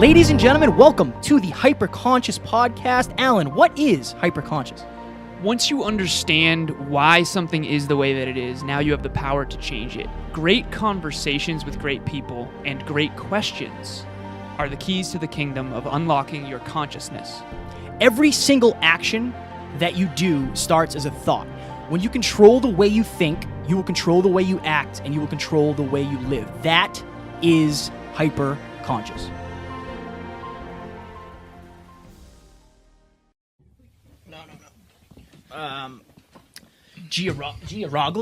Ladies and gentlemen, welcome to the Hyperconscious podcast. Alan, what is hyperconscious? Once you understand why something is the way that it is, now you have the power to change it. Great conversations with great people and great questions are the keys to the kingdom of unlocking your consciousness. Every single action that you do starts as a thought. When you control the way you think, you will control the way you act, and you will control the way you live. That is hyperconscious. Geographically.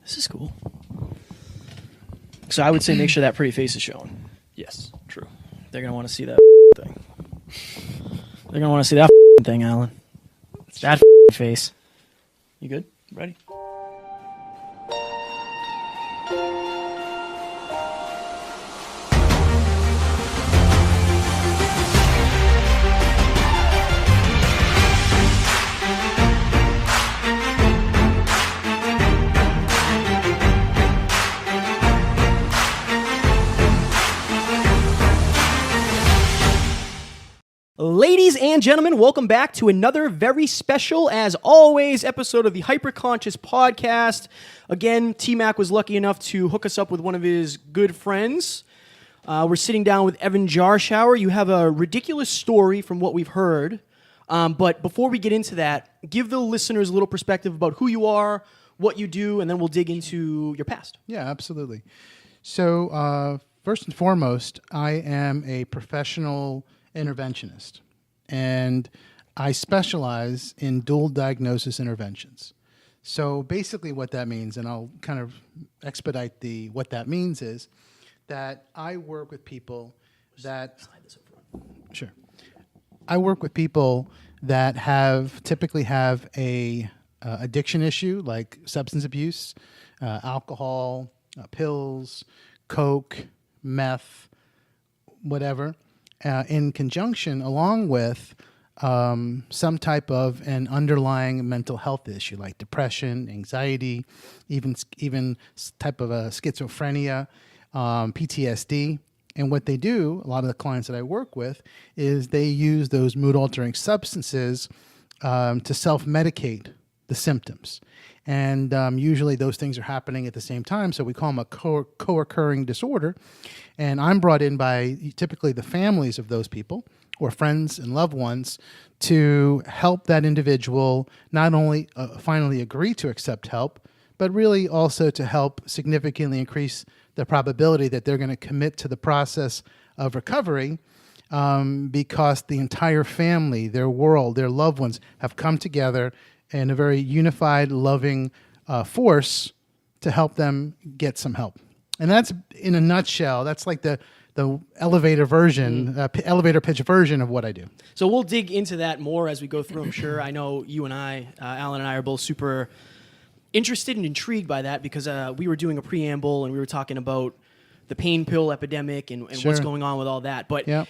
This is cool. So I would say make sure that pretty face is showing. Yes, true. They're going to want to see that thing. They're going to want to see that thing, Alan. That face. You good? Ready? Ladies and gentlemen, welcome back to another very special, as always, episode of the Hyperconscious podcast. Again, T-Mac was lucky enough to hook us up with one of his good friends. We're sitting down with Evan Jarschauer. You have a ridiculous story from what we've heard. But before we get into that, give the listeners a little perspective about who you are, what you do, and then we'll dig into your past. Yeah, absolutely. So first and foremost, I am a professional interventionist, and I specialize in dual diagnosis interventions. So basically what that means, and I'll kind of expedite what that means, is that I work with people that... Sure. I work with people that typically have a addiction issue, like substance abuse, alcohol, pills, coke, meth, whatever, in conjunction along with some type of an underlying mental health issue like depression, anxiety, even type of a schizophrenia, PTSD. And what they do, a lot of the clients that I work with, is they use those mood-altering substances to self-medicate the symptoms. And usually those things are happening at the same time, so we call them a co-occurring disorder. And I'm brought in by typically the families of those people or friends and loved ones to help that individual not only finally agree to accept help, but really also to help significantly increase the probability that they're going to commit to the process of recovery, because the entire family, their world, their loved ones have come together in a very unified, loving force to help them get some help. And that's, in a nutshell, that's like the elevator version, elevator pitch version of what I do. So we'll dig into that more as we go through, I'm sure. I know you and I, Alan and I, are both super interested and intrigued by that because we were doing a preamble and we were talking about the pain pill epidemic and Sure. what's going on with all that. But Yeah.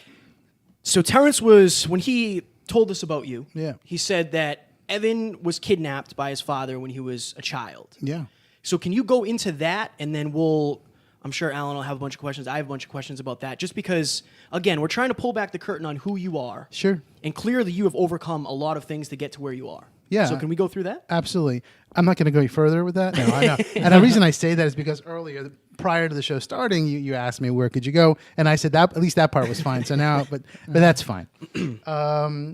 So Terrence was, when he told us about you, Yeah. he said that Evan was kidnapped by his father when he was a child. Yeah. So can you go into that, and then I'm sure Alan will have a bunch of questions. I have a bunch of questions about that, just because, again, we're trying to pull back the curtain on who you are. Sure. And clearly you have overcome a lot of things to get to where you are. Yeah. So can we go through that? Absolutely. I'm not going to go any further with that. No, I know. And the reason I say that is because earlier, prior to the show starting, you asked me where could you go, and I said that at least that part was fine. So now, but that's fine.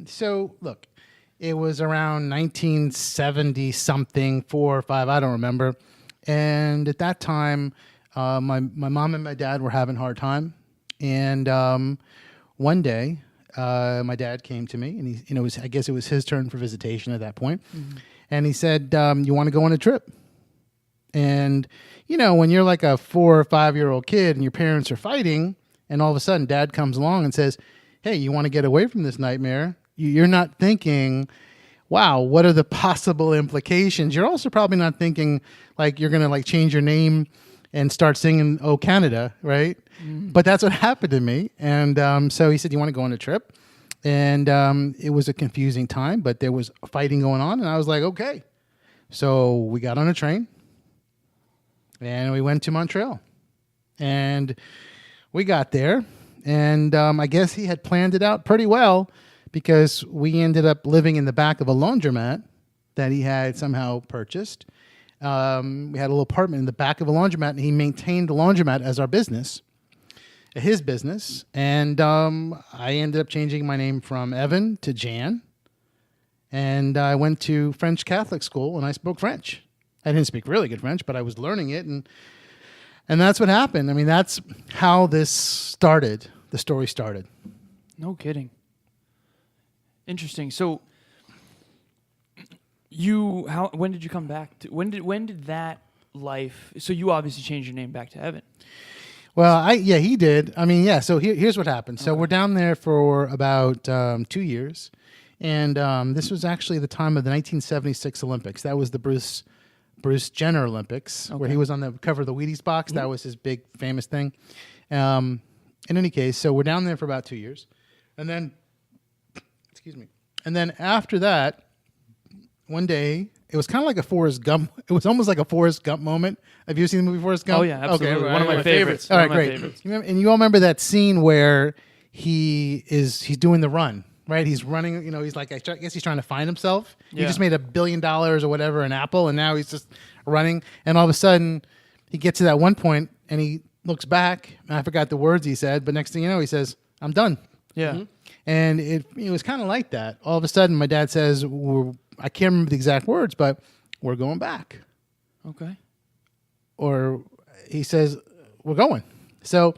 So look, it was around 1970 something, 4 or 5, I don't remember. And at that time, my mom and my dad were having a hard time. And one day, my dad came to me, and I guess it was his turn for visitation at that point. Mm-hmm. And he said, "You want to go on a trip?" And when you're like a 4 or 5 year old kid and your parents are fighting, and all of a sudden Dad comes along and says, "Hey, you want to get away from this nightmare?" You're not thinking, wow, what are the possible implications? You're also probably not thinking like you're going to change your name and start singing "Oh Canada," right? Mm. But that's what happened to me. And so he said, "You want to go on a trip?" And it was a confusing time, but there was fighting going on. And I was like, okay. So we got on a train and we went to Montreal. And we got there, and I guess he had planned it out pretty well, because we ended up living in the back of a laundromat that he had somehow purchased. We had a little apartment in the back of a laundromat, and he maintained the laundromat as our business, his business. And I ended up changing my name from Evan to Jan. And I went to French Catholic school, and I spoke French. I didn't speak really good French, but I was learning it, and that's what happened. I mean, that's how this started. The story started. No kidding. Interesting. So when did you come back to, when did that life, so you obviously changed your name back to Evan. Well, he did. I mean, yeah, so here's what happened. So we're down there for about 2 years, and this was actually the time of the 1976 Olympics. That was the Bruce Jenner Olympics, where he was on the cover of the Wheaties box. That was his big famous thing. In any case, so we're down there for about 2 years. And then, and then after that, one day, it was kind of like a Forrest Gump. It was almost like a Forrest Gump moment. Have you seen the movie Forrest Gump? Oh, yeah, absolutely. Okay, one of my favorites. All right, great. You all remember that scene where he's doing the run, right? He's running, he's like, I guess he's trying to find himself. He just made $1 billion or whatever in Apple, and now he's just running. And all of a sudden, he gets to that one point, and he looks back. And I forgot the words he said, but next thing you know, he says, "I'm done." Yeah. Mm-hmm. And it was kind of like that. All of a sudden, my dad says, I can't remember the exact words, but we're going back. Okay. Or he says, we're going. So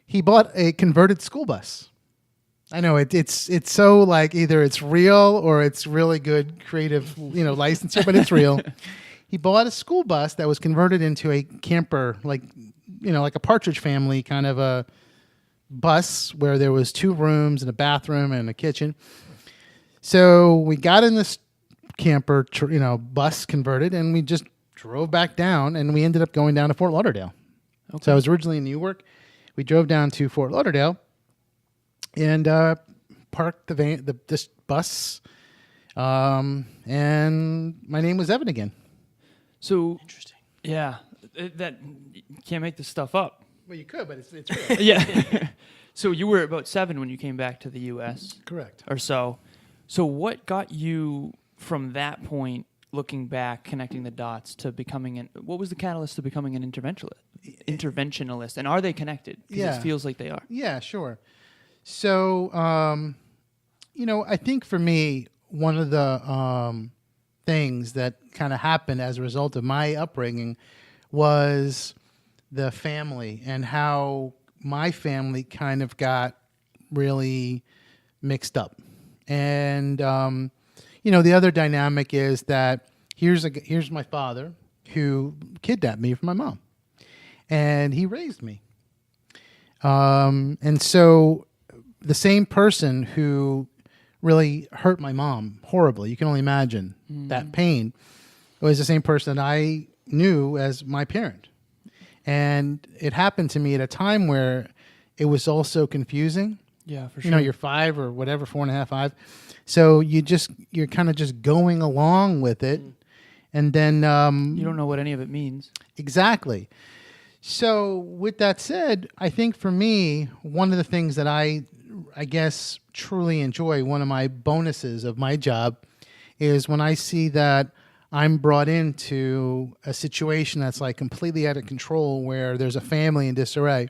he bought a converted school bus. I know it's so like either it's real or it's really good creative, licensure, but it's real. He bought a school bus that was converted into a camper, like a Partridge Family kind of a bus where there was 2 rooms and a bathroom and a kitchen. So we got in this camper, bus converted, and we just drove back down, and we ended up going down to Fort Lauderdale. Okay. So I was originally in New York. We drove down to Fort Lauderdale and parked this bus, and my name was Evan again. So Interesting. Yeah, that you can't make this stuff up. Well, you could, but it's real. Yeah. So you were about 7 when you came back to the U.S. Correct. Or so. So what got you from that point, looking back, connecting the dots to becoming what was the catalyst to becoming an interventionalist? And are they connected? Because it feels like they are. Yeah, sure. So, I think for me, one of the things that kind of happened as a result of my upbringing was the family and how my family kind of got really mixed up. And, the other dynamic is that here's my father who kidnapped me from my mom, and he raised me. And so the same person who really hurt my mom horribly, you can only imagine that pain, was the same person that I knew as my parent. And it happened to me at a time where it was also confusing. Yeah, for sure. You're 5 or whatever, 4.5, 5. So you're kind of just going along with it. And then you don't know what any of it means. Exactly. So with that said, I think for me, one of the things that I guess truly enjoy, one of my bonuses of my job, is when I see that I'm brought into a situation that's like completely out of control, where there's a family in disarray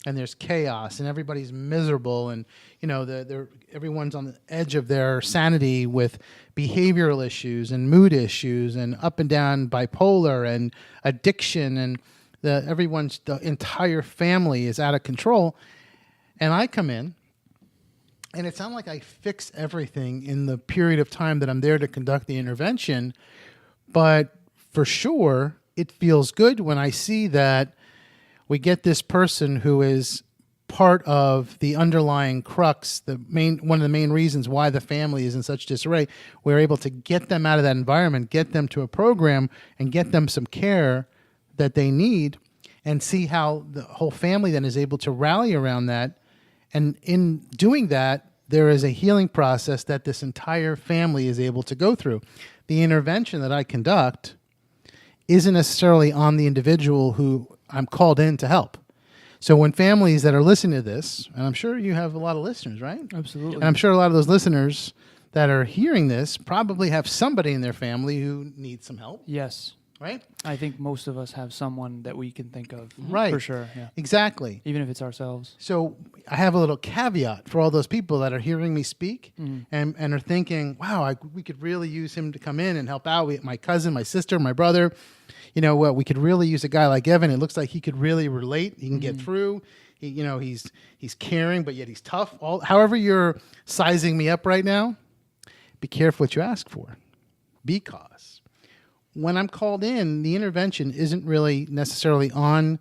and there's chaos and everybody's miserable, and everyone's on the edge of their sanity with behavioral issues and mood issues and up and down bipolar and addiction, and the entire family is out of control. And I come in, and it's not like I fix everything in the period of time that I'm there to conduct the intervention, but for sure, it feels good when I see that we get this person who is part of the underlying crux, one of the main reasons why the family is in such disarray. We're able to get them out of that environment, get them to a program, and get them some care that they need, and see how the whole family then is able to rally around that. And in doing that, there is a healing process that this entire family is able to go through. The intervention that I conduct isn't necessarily on the individual who I'm called in to help. So when families that are listening to this, and I'm sure you have a lot of listeners, right? Absolutely. And I'm sure a lot of those listeners that are hearing this probably have somebody in their family who needs some help, Yes. right? I think most of us have someone that we can think of. Right. For sure. Yeah. Exactly. Even if it's ourselves. So I have a little caveat for all those people that are hearing me speak and are thinking, wow, we could really use him to come in and help out. My cousin, my sister, my brother, we could really use a guy like Evan. It looks like he could really relate. He can get through. He's caring, but yet he's tough. However you're sizing me up right now, be careful what you ask for, because when I'm called in, the intervention isn't really necessarily on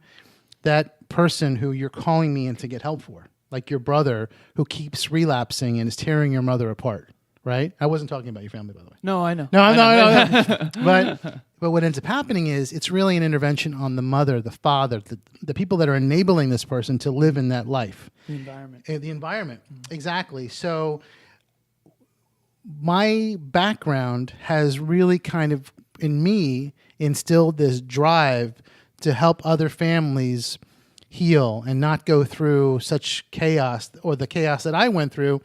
that person who you're calling me in to get help for, like your brother who keeps relapsing and is tearing your mother apart, right? I wasn't talking about your family, by the way. No, I know. No. But what ends up happening is it's really an intervention on the mother, the father, the people that are enabling this person to live in that life. The environment. The environment, exactly. So my background has really kind of, in me, instilled this drive to help other families heal and not go through such chaos, or the chaos that I went through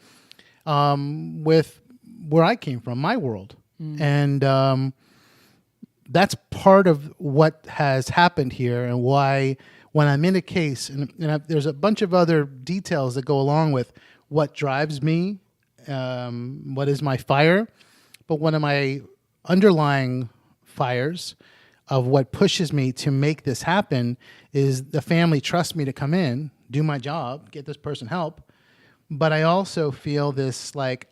with where I came from, my world. And that's part of what has happened here, and why when I'm in a case, and there's a bunch of other details that go along with what drives me, what is my fire, but one of my underlying fires of what pushes me to make this happen is the family trusts me to come in, do my job, get this person help. But I also feel this, like,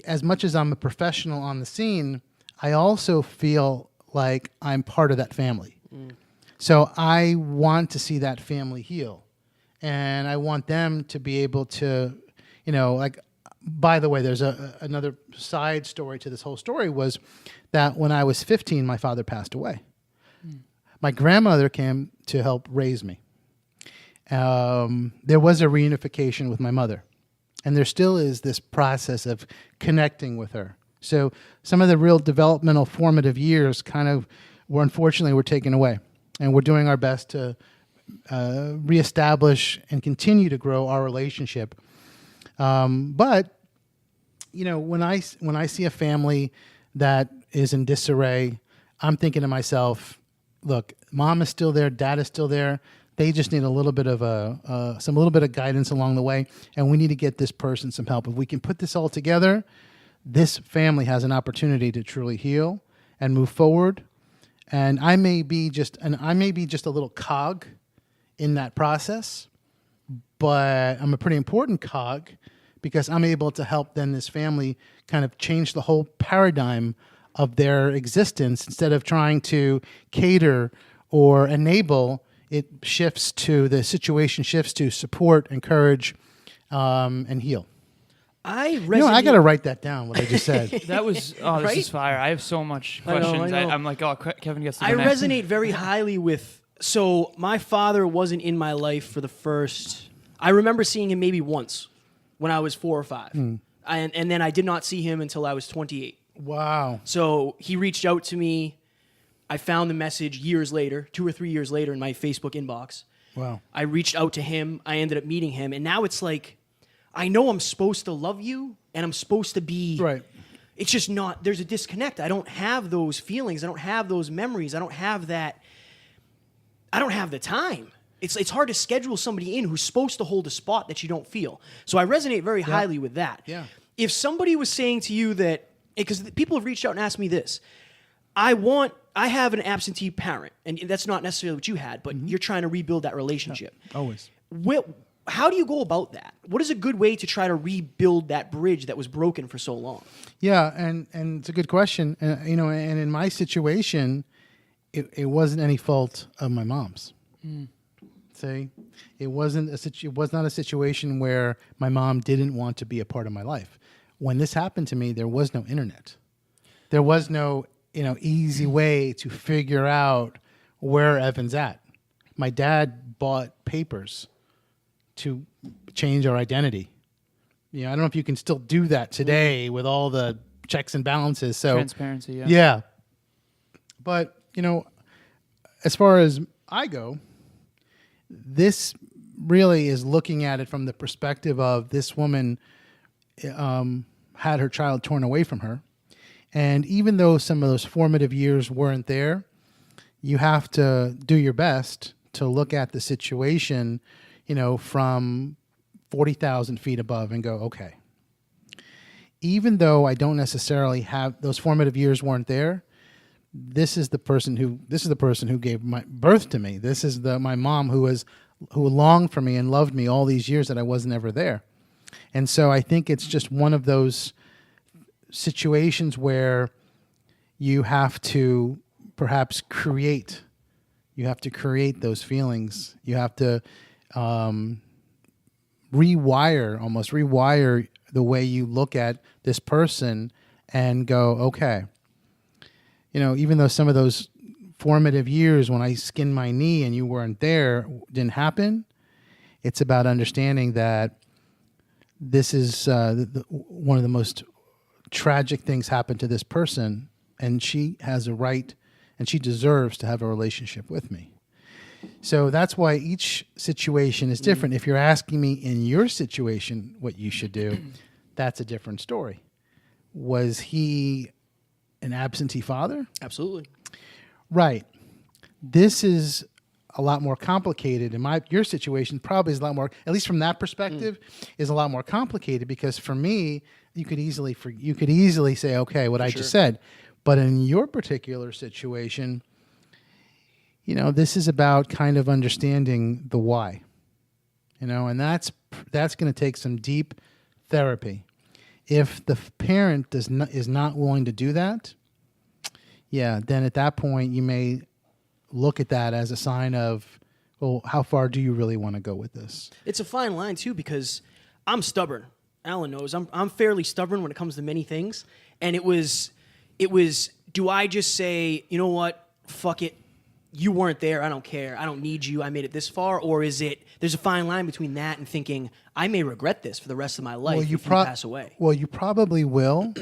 as much as I'm a professional on the scene, I also feel like I'm part of that family. So I want to see that family heal. And I want them to be able to, by the way, there's another side story to this whole story, was that when I was 15, my father passed away. My grandmother came to help raise me. There was a reunification with my mother, and there still is this process of connecting with her. So some of the real developmental formative years unfortunately were taken away, and we're doing our best to reestablish and continue to grow our relationship. But when I see a family that is in disarray, I'm thinking to myself, look, mom is still there, dad is still there. They just need a little bit of guidance along the way, and we need to get this person some help. If we can put this all together, this family has an opportunity to truly heal and move forward. And I may be just a little cog in that process, but I'm a pretty important cog, because I'm able to help then this family kind of change the whole paradigm of their existence. Instead of trying to cater or enable, the situation shifts to support, encourage, and heal. I got to write that down, what I just said. That was, this Right? is fire. I have so much I know, questions. I know. I'm like, Kevin gets to go I next. resonate very highly with. So my father wasn't in my life for the first. I remember seeing him maybe once when I was 4 or 5, and then I did not see him until I was 28. Wow. So he reached out to me. I found the message years later, 2 or 3 years later, in my Facebook inbox. Wow. I reached out to him. I ended up meeting him, and now it's like, I know I'm supposed to love you, and I'm supposed to be. Right. It's just not. There's a disconnect. I don't have those feelings. I don't have those memories. I don't have that. I don't have the time. It's hard to schedule somebody in who's supposed to hold a spot that you don't feel. So I resonate very highly with that. Yeah. If somebody was saying to you that, because people have reached out and asked me this, I have an absentee parent, and that's not necessarily what you had, but you're trying to rebuild that relationship. Always. How do you go about that? What is a good way to try to rebuild that bridge that was broken for so long? Yeah, and it's a good question. And in my situation, it wasn't any fault of my mom's. See, it was not a situation where my mom didn't want to be a part of my life. When this happened to me, there was no internet. There was no easy way to figure out where Evan's at. My dad bought papers to change our identity. I don't know if you can still do that today with all the checks and balances. So Transparency, yeah. Yeah. But, as far as I go, this really is looking at it from the perspective of this woman had her child torn away from her. And even though some of those formative years weren't there, you have to do your best to look at the situation, from 40,000 feet above and go, okay, even though I don't necessarily have those formative years weren't there, this is the person who gave my birth to me. This is my mom who longed for me and loved me all these years that I wasn't ever there. And so I think it's just one of those situations where you have to perhaps create those feelings. You have to rewire the way you look at this person and go, okay, even though some of those formative years when I skinned my knee and you weren't there didn't happen, it's about understanding that this is one of the most tragic things happened to this person, and she has a right and she deserves to have a relationship with me. So that's why each situation is different. If you're asking me in your situation what you should do, that's a different story. Was he an absentee father? Absolutely. Right. This is a lot more complicated. Your situation probably is a lot more, at least from that perspective, is a lot more complicated, because for me, you could easily say, okay, what I just said. But in your particular situation, this is about kind of understanding the why, and that's going to take some deep therapy. If the parent is not willing to do that, then at that point you may look at that as a sign of, well, how far do you really want to go with this? It's a fine line too, because I'm stubborn. Alan knows I'm fairly stubborn when it comes to many things, and it was. Do I just say, you know what, fuck it, you weren't there, I don't care, I don't need you, I made it this far? Or is it, there's a fine line between that and thinking, I may regret this for the rest of my life if you pass away? Well, you probably will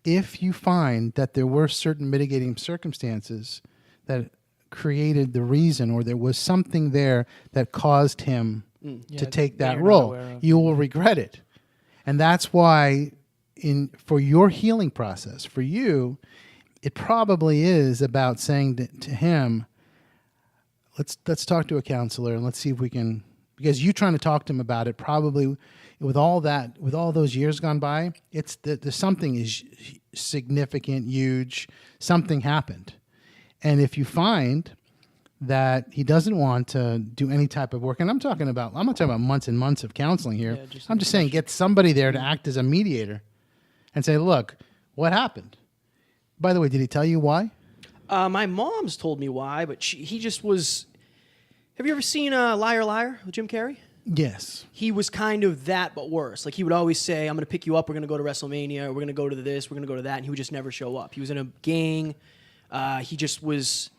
if you find that there were certain mitigating circumstances that created the reason, or there was something there that caused him to take that role. You will regret it. And that's why for your healing process, for you, it probably is about saying to him, let's talk to a counselor and let's see if we can, because you trying to talk to him about it, probably with all those years gone by, there's something is significant, huge, something happened. And if you find that he doesn't want to do any type of work, and I'm not talking about months and months of counseling here. I'm just saying get somebody there to act as a mediator and say, look, what happened? By the way, did he tell you why? My mom's told me why, but he just was... Have you ever seen Liar Liar with Jim Carrey? Yes. He was kind of that, but worse. Like, he would always say, I'm going to pick you up, we're going to go to WrestleMania, we're going to go to this, we're going to go to that, and he would just never show up. He was in a gang. He just was...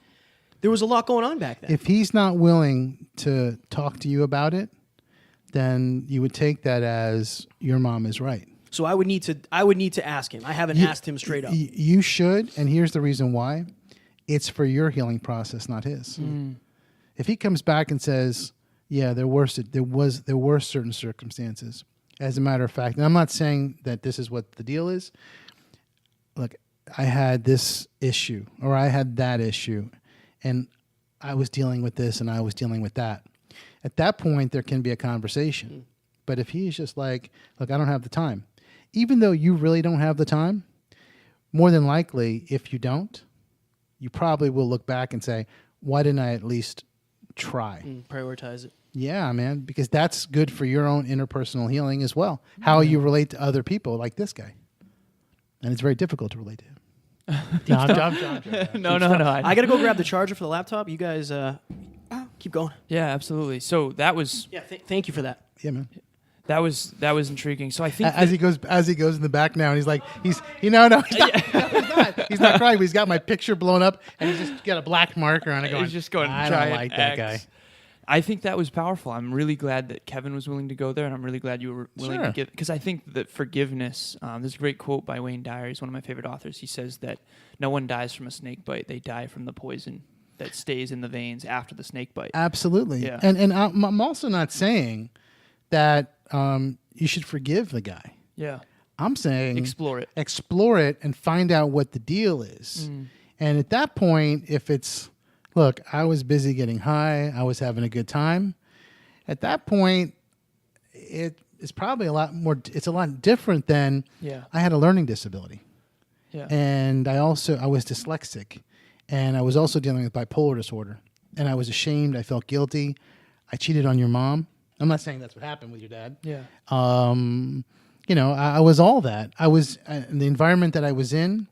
There was a lot going on back then. If he's not willing to talk to you about it, then you would take that as your mom is right. So I would need to ask him. I haven't asked him straight up. You should, and here's the reason why. It's for your healing process, not his. If he comes back and says, yeah, there were certain circumstances. As a matter of fact, and I'm not saying that this is what the deal is. Look, I had this issue, or I had that issue, and I was dealing with this and I was dealing with that. At that point, there can be a conversation. But if he's just like, look, I don't have the time. Even though you really don't have the time, more than likely, if you don't, you probably will look back and say, why didn't I at least try? Prioritize it. Yeah, man, because that's good for your own interpersonal healing as well. How you relate to other people, like this guy. And it's very difficult to relate to him. No. I got to go grab the charger for the laptop. You guys keep going. Yeah, absolutely. So that was... Yeah, thank you for that. Yeah, man. That was intriguing. So I think as he goes in the back now, and he's like, he's not crying, but he's got my picture blown up, and he's just got a black marker on it. He's just going, I don't like that guy. I think that was powerful. I'm really glad that Kevin was willing to go there, and I'm really glad you were willing to Sure. give, because I think that forgiveness, there's a great quote by Wayne Dyer. He's one of my favorite authors. He says that no one dies from a snake bite. They die from the poison that stays in the veins after the snake bite. Absolutely. Yeah. And I'm also not saying that you should forgive the guy. Yeah. I'm saying Explore it. And find out what the deal is. And at that point, if it's, look, I was busy getting high, I was having a good time. At that point, it's probably a lot more. It's a lot different than Yeah. I had a learning disability, Yeah. and I was dyslexic, and I was also dealing with bipolar disorder, and I was ashamed. I felt guilty. I cheated on your mom. I'm not saying that's what happened with your dad. Yeah. I was all that. I was in the environment that I was in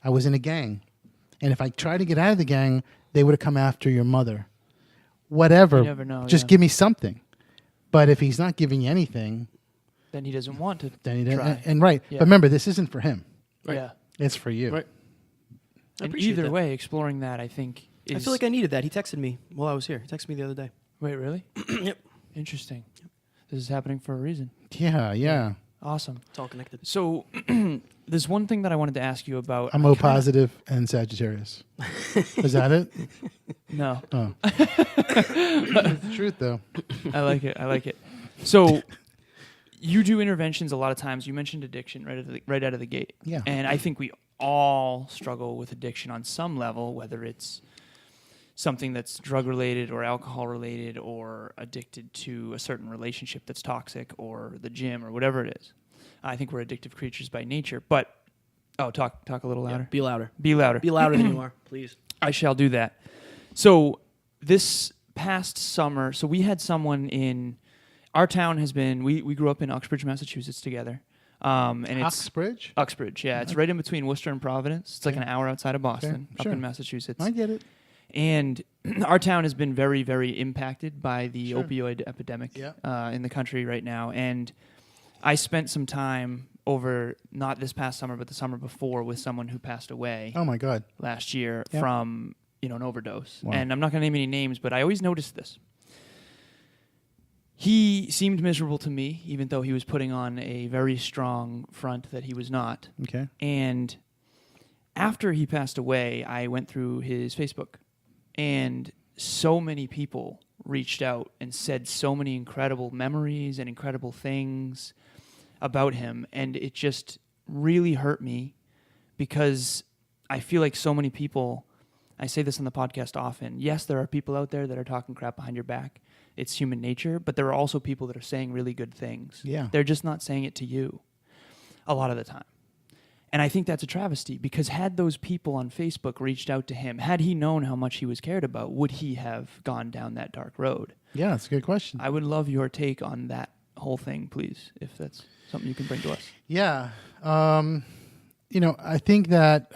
a gang. And if I tried to get out of the gang, they would have come after your mother. Whatever. You never know, Just yeah. give me something. But if he's not giving you anything, Then he doesn't want to then he try. doesn't. And right. Yeah. But remember, this isn't for him. Right. Yeah. It's for you. Right. I And appreciate either that. way, exploring that, I think, is... I feel like I needed that. He texted me while I was here. He texted me the other day. Wait, really? Yep. Interesting. This is happening for a reason. Yeah. Awesome. It's all connected. So there's one thing that I wanted to ask you about. I'm O positive and Sagittarius. Is that it? No. Oh. It's the truth, though. I like it. So you do interventions a lot of times. You mentioned addiction right out of the gate. Yeah. And I think we all struggle with addiction on some level, whether it's something that's drug related or alcohol related or addicted to a certain relationship that's toxic or the gym or whatever it is. I think we're addictive creatures by nature. But talk a little louder. Be louder. Be louder. Be louder than you are, please. I shall do that. So this past summer, so we had someone in our town has been, we grew up in Uxbridge, Massachusetts together. And it's Uxbridge? Uxbridge, yeah. It's right in between Worcester and Providence. It's like an hour outside of Boston, up sure. in Massachusetts. I get it. And our town has been very, very impacted by the Sure. opioid epidemic Yeah. in the country right now. And I spent some time over, not this past summer, but the summer before, with someone who passed away Oh, my God. last year Yep. from an overdose. Wow. And I'm not going to name any names, but I always noticed this. He seemed miserable to me, even though he was putting on a very strong front that he was not. Okay. And after he passed away, I went through his Facebook, and so many people reached out and said so many incredible memories and incredible things about him. And it just really hurt me, because I feel like so many people, I say this on the podcast often, yes, there are people out there that are talking crap behind your back. It's human nature, but there are also people that are saying really good things. Yeah. They're just not saying it to you a lot of the time. And I think that's a travesty, because had those people on Facebook reached out to him, had he known how much he was cared about, would he have gone down that dark road? Yeah, that's a good question. I would love your take on that whole thing, please, if that's something you can bring to us. Yeah. I think that,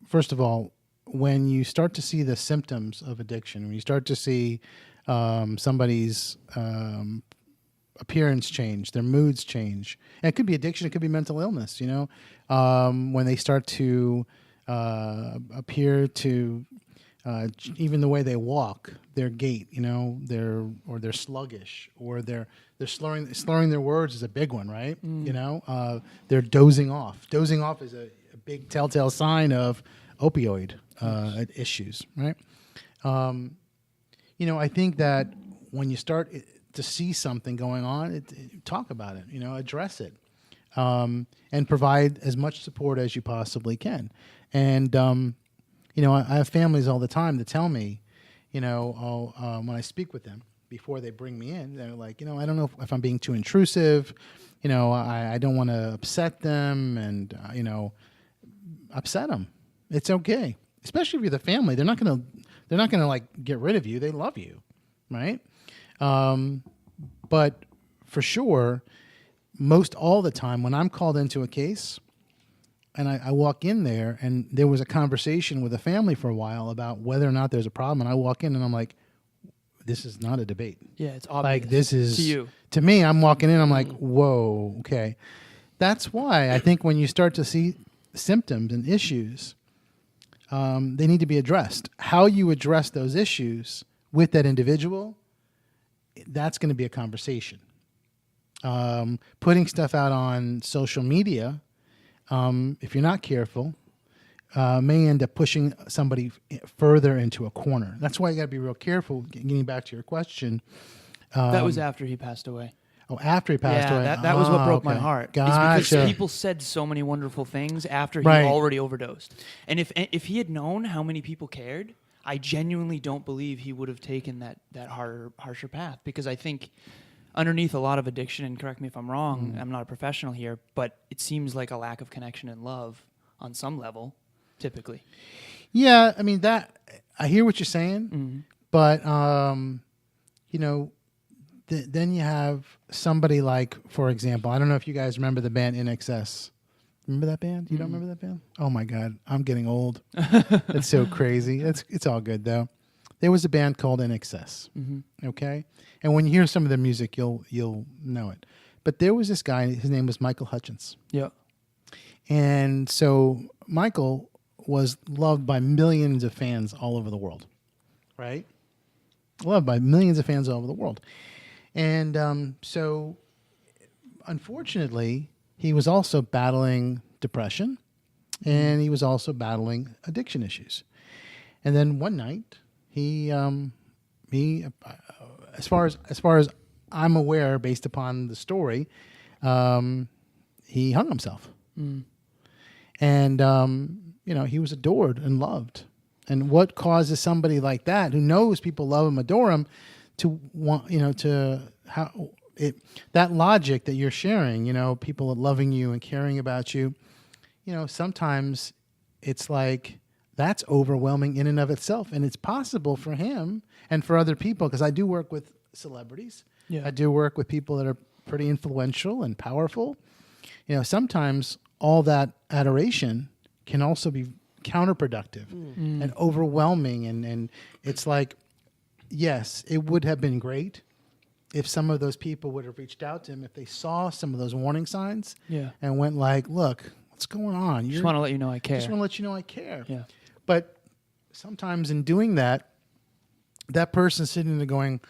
first of all, when you start to see the symptoms of addiction, when you start to see somebody's appearance change, their moods change, and it could be addiction, it could be mental illness, when they start to appear to even the way they walk, their gait, they're sluggish, or they're slurring their words is a big one, right? They're dozing off. Dozing off is a big telltale sign of opioid issues, right? I think that when you start to see something going on, talk about it, address it, and provide as much support as you possibly can. And, I have families all the time that tell me, when I speak with them before they bring me in, they're like, I don't know if I'm being too intrusive, I don't want to upset them and, upset them. It's okay. Especially if you're the family, they're not gonna like get rid of you. They love you, right? But for sure, most all the time when I'm called into a case, and I walk in there, and there was a conversation with a family for a while about whether or not there's a problem, and I walk in and I'm like, this is not a debate. Yeah, it's obvious. Like this is to you. To me, I'm walking in, I'm like, whoa, okay. That's why I think when you start to see symptoms and issues, they need to be addressed. How you address those issues with that individual, that's going to be a conversation. Putting stuff out on social media, if you're not careful, may end up pushing somebody further into a corner. That's why you got to be real careful. Getting back to your question. That was after he passed away. Oh, after he passed away. That was what broke my okay. heart. Gotcha. It's because people said so many wonderful things after he Right. already overdosed. And if he had known how many people cared, I genuinely don't believe he would have taken that harsher path. Because I think underneath a lot of addiction, and correct me if I'm wrong, I'm not a professional here, but it seems like a lack of connection and love on some level, typically. Yeah, I mean I hear what you're saying, but then you have somebody like, for example, I don't know if you guys remember the band INXS. Remember that band? You don't remember that band? Oh my God, I'm getting old. It's so crazy. It's all good though. There was a band called INXS. Okay, and when you hear some of their music, you'll know it. But there was this guy. His name was Michael Hutchence. Yeah. And so Michael was loved by millions of fans all over the world, right? Loved by millions of fans all over the world. And so, unfortunately, he was also battling depression, and he was also battling addiction issues. And then one night, he as far as I'm aware, based upon the story, he hung himself. And he was adored and loved. And what causes somebody like that, who knows people love him, adore him, to want, that logic that you're sharing, people loving you and caring about you, sometimes it's like that's overwhelming in and of itself. And it's possible for him and for other people, because I do work with celebrities. Yeah. I do work with people that are pretty influential and powerful. Sometimes all that adoration can also be counterproductive and overwhelming. And it's like, yes, it would have been great if some of those people would have reached out to him, if they saw some of those warning signs and went like, look, what's going on? Just want to let you know I care. Just want to let you know I care. Yeah. But sometimes in doing that, that person's sitting there going,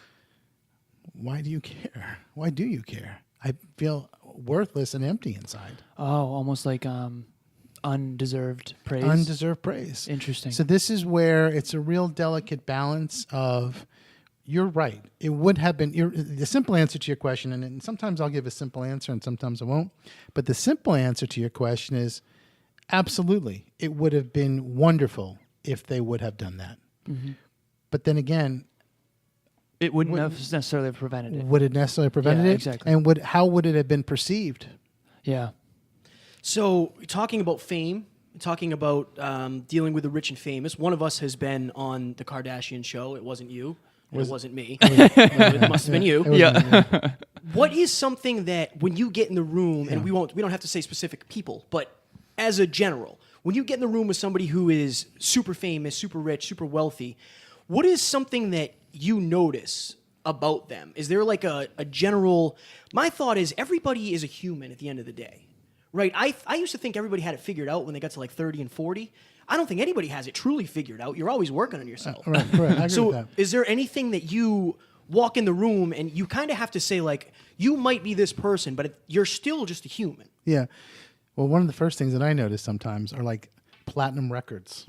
why do you care? Why do you care? I feel worthless and empty inside. Oh, almost like undeserved praise. Undeserved praise. Interesting. So this is where it's a real delicate balance of, you're right. It would have been the simple answer to your question, and sometimes I'll give a simple answer and sometimes I won't. But the simple answer to your question is absolutely. It would have been wonderful if they would have done that. But then again, it wouldn't have necessarily prevented it. Would it necessarily prevented it? Exactly. And how would it have been perceived? Yeah. So, talking about fame, talking about dealing with the rich and famous, one of us has been on the Kardashian show. It wasn't you. It wasn't me. It must have been you. Yeah. What is something that when you get in the room, and we don't have to say specific people, but as a general, when you get in the room with somebody who is super famous, super rich, super wealthy, what is something that you notice about them? Is there like a general... My thought is everybody is a human at the end of the day, right? I used to think everybody had it figured out when they got to like 30 and 40. I don't think anybody has it truly figured out. You're always working on yourself. Right, correct. I agree with that. Is there anything that you walk in the room and you kind of have to say, like, you might be this person, but you're still just a human? Yeah. Well, one of the first things that I notice sometimes are like platinum records.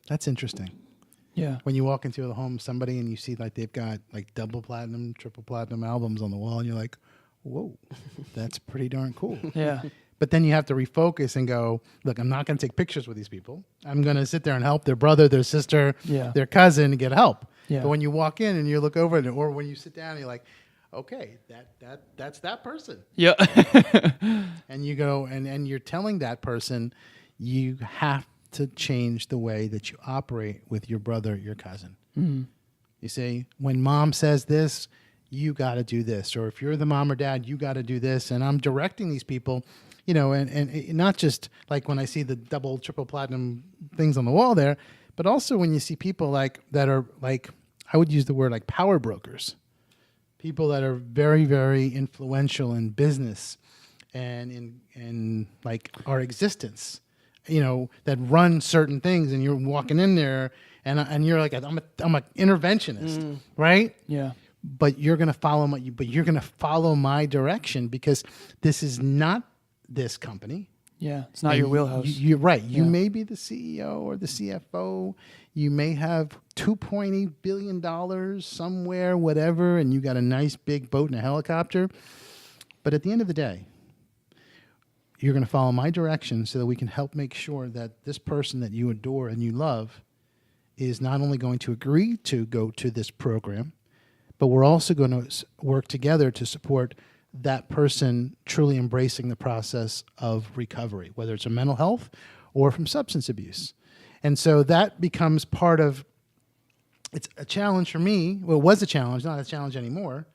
That's interesting. Yeah. When you walk into the home of somebody and you see like they've got like double platinum, triple platinum albums on the wall, and you're like, whoa, that's pretty darn cool. Yeah. But then you have to refocus and go, look, I'm not going to take pictures with these people. I'm going to sit there and help their brother, their sister, their cousin to get help. Yeah. But when you walk in and you look over it, or when you sit down, you're like, okay, that's that person. Yeah. And you go, and you're telling that person, you have to change the way that you operate with your brother, your cousin. You say, when mom says this, you got to do this. Or if you're the mom or dad, you got to do this. And I'm directing these people, and not just like when I see the double, triple platinum things on the wall there, but also when you see people like that are like, I would use the word like power brokers, people that are very, very influential in business and in like our existence, that run certain things, and you're walking in there and you're like, I'm an interventionist, right? Yeah. But you're going to follow my direction because this is not this company. Yeah. It's not your wheelhouse. You're right. You may be the CEO or the CFO. You may have $2.8 billion somewhere, whatever, and you got a nice big boat and a helicopter. But at the end of the day, you're going to follow my direction so that we can help make sure that this person that you adore and you love is not only going to agree to go to this program, but we're also going to work together to support that person truly embracing the process of recovery, whether it's from mental health or from substance abuse. And so that becomes part of, it's a challenge for me. Well, it was a challenge, not a challenge anymore.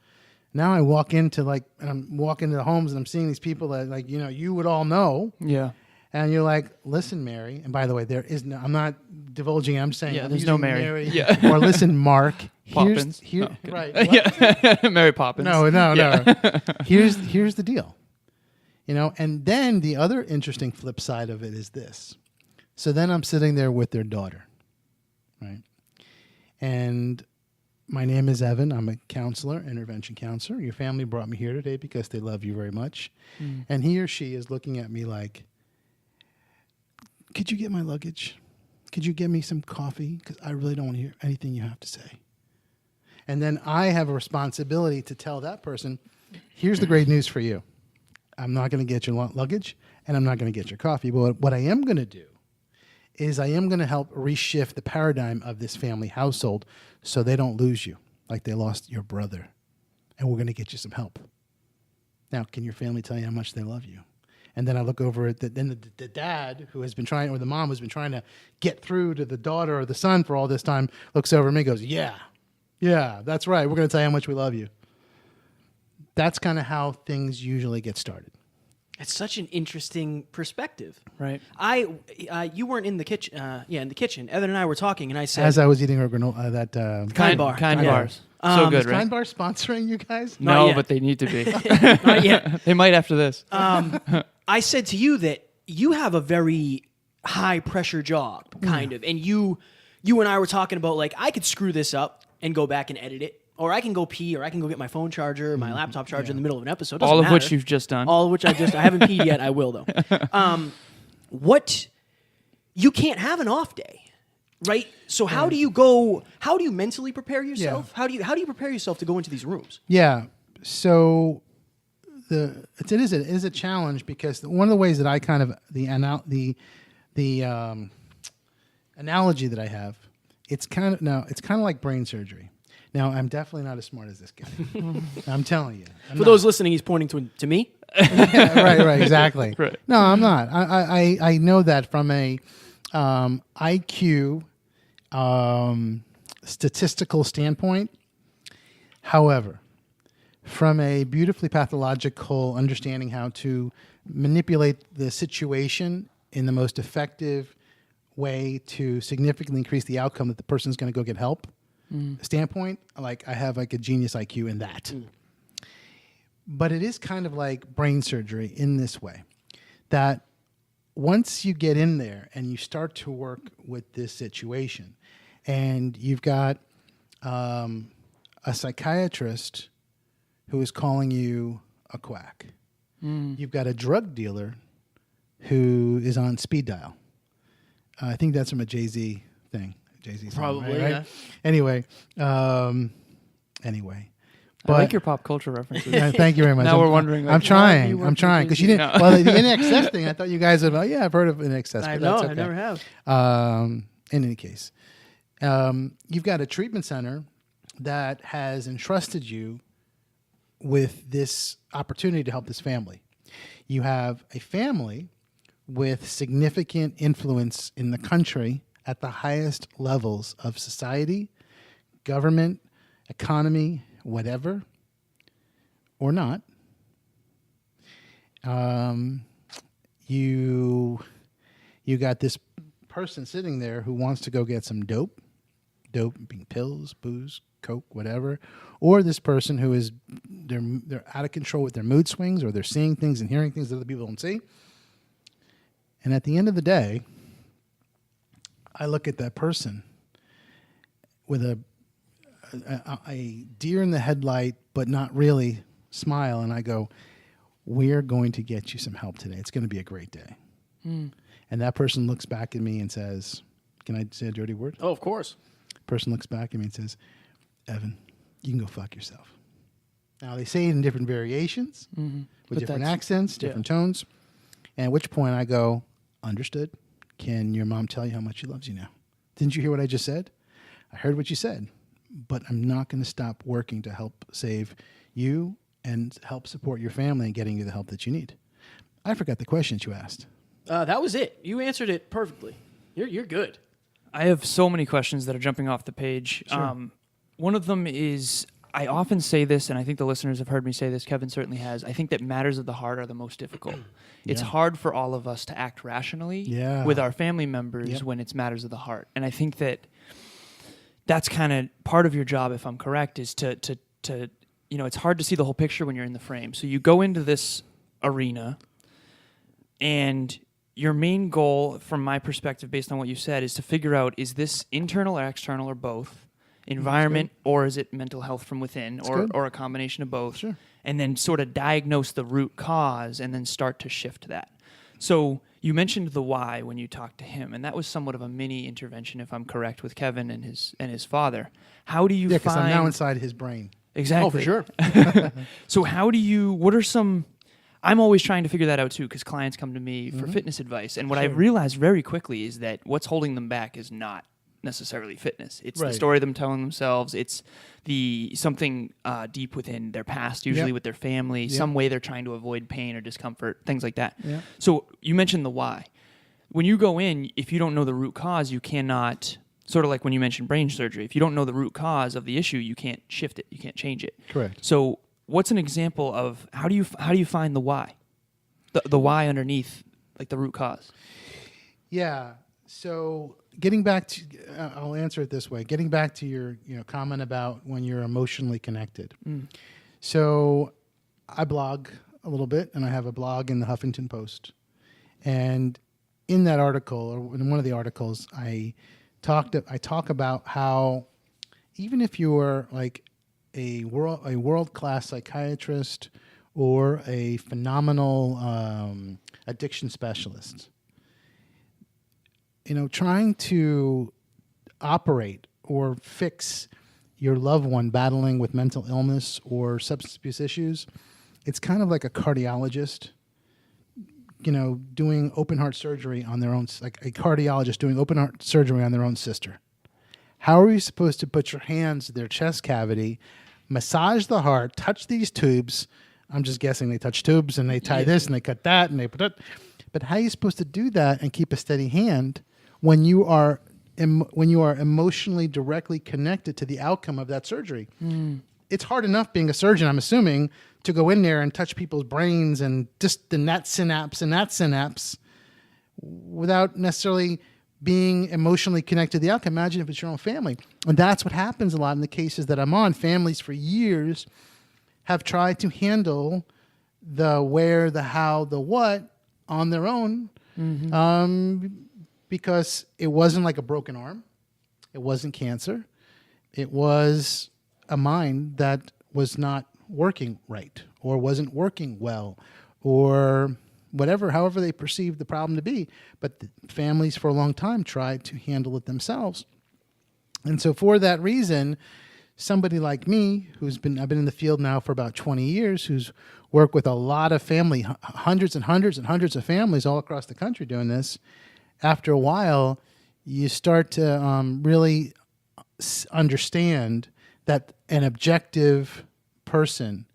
Now I walk into I'm walking into the homes and I'm seeing these people that you would all know. Yeah. And you're like, listen, Mary. And by the way, there is no, I'm not divulging. I'm saying, there's no Mary. Yeah. Or listen, Mark. Poppins. Right. Yeah. Mary Poppins. No. Here's the deal. And then the other interesting flip side of it is this. So then I'm sitting there with their daughter, right? And my name is Evan. I'm a counselor, intervention counselor. Your family brought me here today because they love you very much. And he or she is looking at me like, could you get my luggage? Could you get me some coffee? Because I really don't want to hear anything you have to say. And then I have a responsibility to tell that person, here's the great news for you. I'm not going to get your luggage, and I'm not going to get your coffee. But what I am going to do is I am going to help reshift the paradigm of this family household so they don't lose you like they lost your brother. And we're going to get you some help. Now, can your family tell you how much they love you? And then I look over at the dad who has been trying, or the mom who's been trying to get through to the daughter or the son for all this time, looks over at me and goes, yeah, that's right. We're going to tell you how much we love you. That's kind of how things usually get started. It's such an interesting perspective. Right. You weren't in the kitchen. In the kitchen. Evan and I were talking, and I said, as I was eating our granola, Kind Bar. Kind bars. So good, is right? Kind Bar sponsoring you guys? Not No, yet. but they need to be. Not yet. They might after this. I said to you that you have a very high pressure job, kind of, and you and I were talking about like I could screw this up and go back and edit it, or I can go pee, or I can go get my phone charger, or my laptop charger in the middle of an episode. Doesn't All of matter. which you've just done. All of which I haven't peed yet. I will though. What you can't have an off day, right? So how do you go? How do you mentally prepare yourself? How do you prepare yourself to go into these rooms? Yeah. So it is a challenge because one of the ways that I kind of the analogy that I have, it's kind of like brain surgery. Now I'm definitely not as smart as this guy. I'm telling you. For those listening, he's pointing to me. Yeah, right, exactly. Right. No, I'm not. I know that from a IQ statistical standpoint. However, from a beautifully pathological understanding how to manipulate the situation in the most effective way to significantly increase the outcome that the person's going to go get help standpoint, like I have like a genius IQ in that. But it is kind of like brain surgery in this way, that once you get in there and you start to work with this situation and you've got a psychiatrist who is calling you a quack. You've got a drug dealer who is on speed dial. I think that's from a Jay-Z thing. Jay-Z song, Probably, right? yeah. Anyway. I like your pop culture references. Thank you very much. Now we're wondering, like, I'm why have you trying. worked I'm trying. with Because you Jay-Z? didn't. No. Well, the NXS thing, I thought you guys would. I've heard of NXS. I but know. that's I okay. never have. In any case, you've got a treatment center that has entrusted you with this opportunity to help this family. You have a family with significant influence in the country at the highest levels of society, government, economy, whatever, or not. You got this person sitting there who wants to go get some dope being pills, booze, coke, whatever, or this person who is they're out of control with their mood swings, or they're seeing things and hearing things that other people don't see. And at the end of the day, I look at that person with a deer in the headlight, but not really smile. And I go, we're going to get you some help today. It's going to be a great day. And that person looks back at me and says, can I say a dirty word? Oh, of course. Person looks back at me and says, Evan, you can go fuck yourself. Now, they say it in different variations, with different accents, different tones. And at which point I go, understood. Can your mom tell you how much she loves you now? Didn't you hear what I just said? I heard what you said, but I'm not going to stop working to help save you and help support your family and getting you the help that you need. I forgot the questions you asked. That was it. You answered it perfectly. You're good. I have so many questions that are jumping off the page. Sure. One of them is, I often say this, and I think the listeners have heard me say this, Kevin certainly has, I think that matters of the heart are the most difficult. It's hard for all of us to act rationally with our family members when it's matters of the heart. And I think that that's kind of part of your job, if I'm correct, is to it's hard to see the whole picture when you're in the frame. So you go into this arena, and your main goal, from my perspective, based on what you said, is to figure out, is this internal or external or both? Environment, or is it mental health from within, or a combination of both? Sure. And then sort of diagnose the root cause and then start to shift that. So you mentioned the why when you talked to him, and that was somewhat of a mini intervention, if I'm correct, with Kevin and his father. How do you find... because I'm now inside his brain. Exactly. Oh, for sure. So what are some... I'm always trying to figure that out too, because clients come to me for fitness advice. And what I realized very quickly is that what's holding them back is not necessarily fitness. It's the story them telling themselves. It's something deep within their past, usually with their family, some way they're trying to avoid pain or discomfort, things like that. Yeah. So you mentioned the why. When you go in, if you don't know the root cause, you cannot, sort of like when you mentioned brain surgery, if you don't know the root cause of the issue, you can't shift it. You can't change it. Correct. So what's an example of how do you find the why? The why underneath, like the root cause? Yeah. So getting back to, I'll answer it this way. Getting back to your comment about when you're emotionally connected. So I blog a little bit, and I have a blog in the Huffington Post. And in that article, or in one of the articles, I talk about how even if you're like a world-class psychiatrist or a phenomenal addiction specialist, trying to operate or fix your loved one battling with mental illness or substance abuse issues, it's kind of like a cardiologist, doing open heart surgery on their own, like a cardiologist doing open heart surgery on their own sister. How are you supposed to put your hands to their chest cavity, massage the heart, touch these tubes? I'm just guessing they touch tubes and they tie this and they cut that and they put it. But how are you supposed to do that and keep a steady hand when you are emotionally directly connected to the outcome of that surgery? It's hard enough being a surgeon, I'm assuming, to go in there and touch people's brains and just in that synapse without necessarily being emotionally connected to the outcome. Imagine if it's your own family. And that's what happens a lot in the cases that I'm on. Families for years have tried to handle the where, the how, the what on their own, because it wasn't like a broken arm. It wasn't cancer. It was a mind that was not working right or wasn't working well or whatever, however they perceived the problem to be. But the families for a long time tried to handle it themselves. And so for that reason, somebody like me, I've been in the field now for about 20 years, who's worked with a lot of family, hundreds and hundreds and hundreds of families all across the country doing this, after a while, you start to really understand that an objective person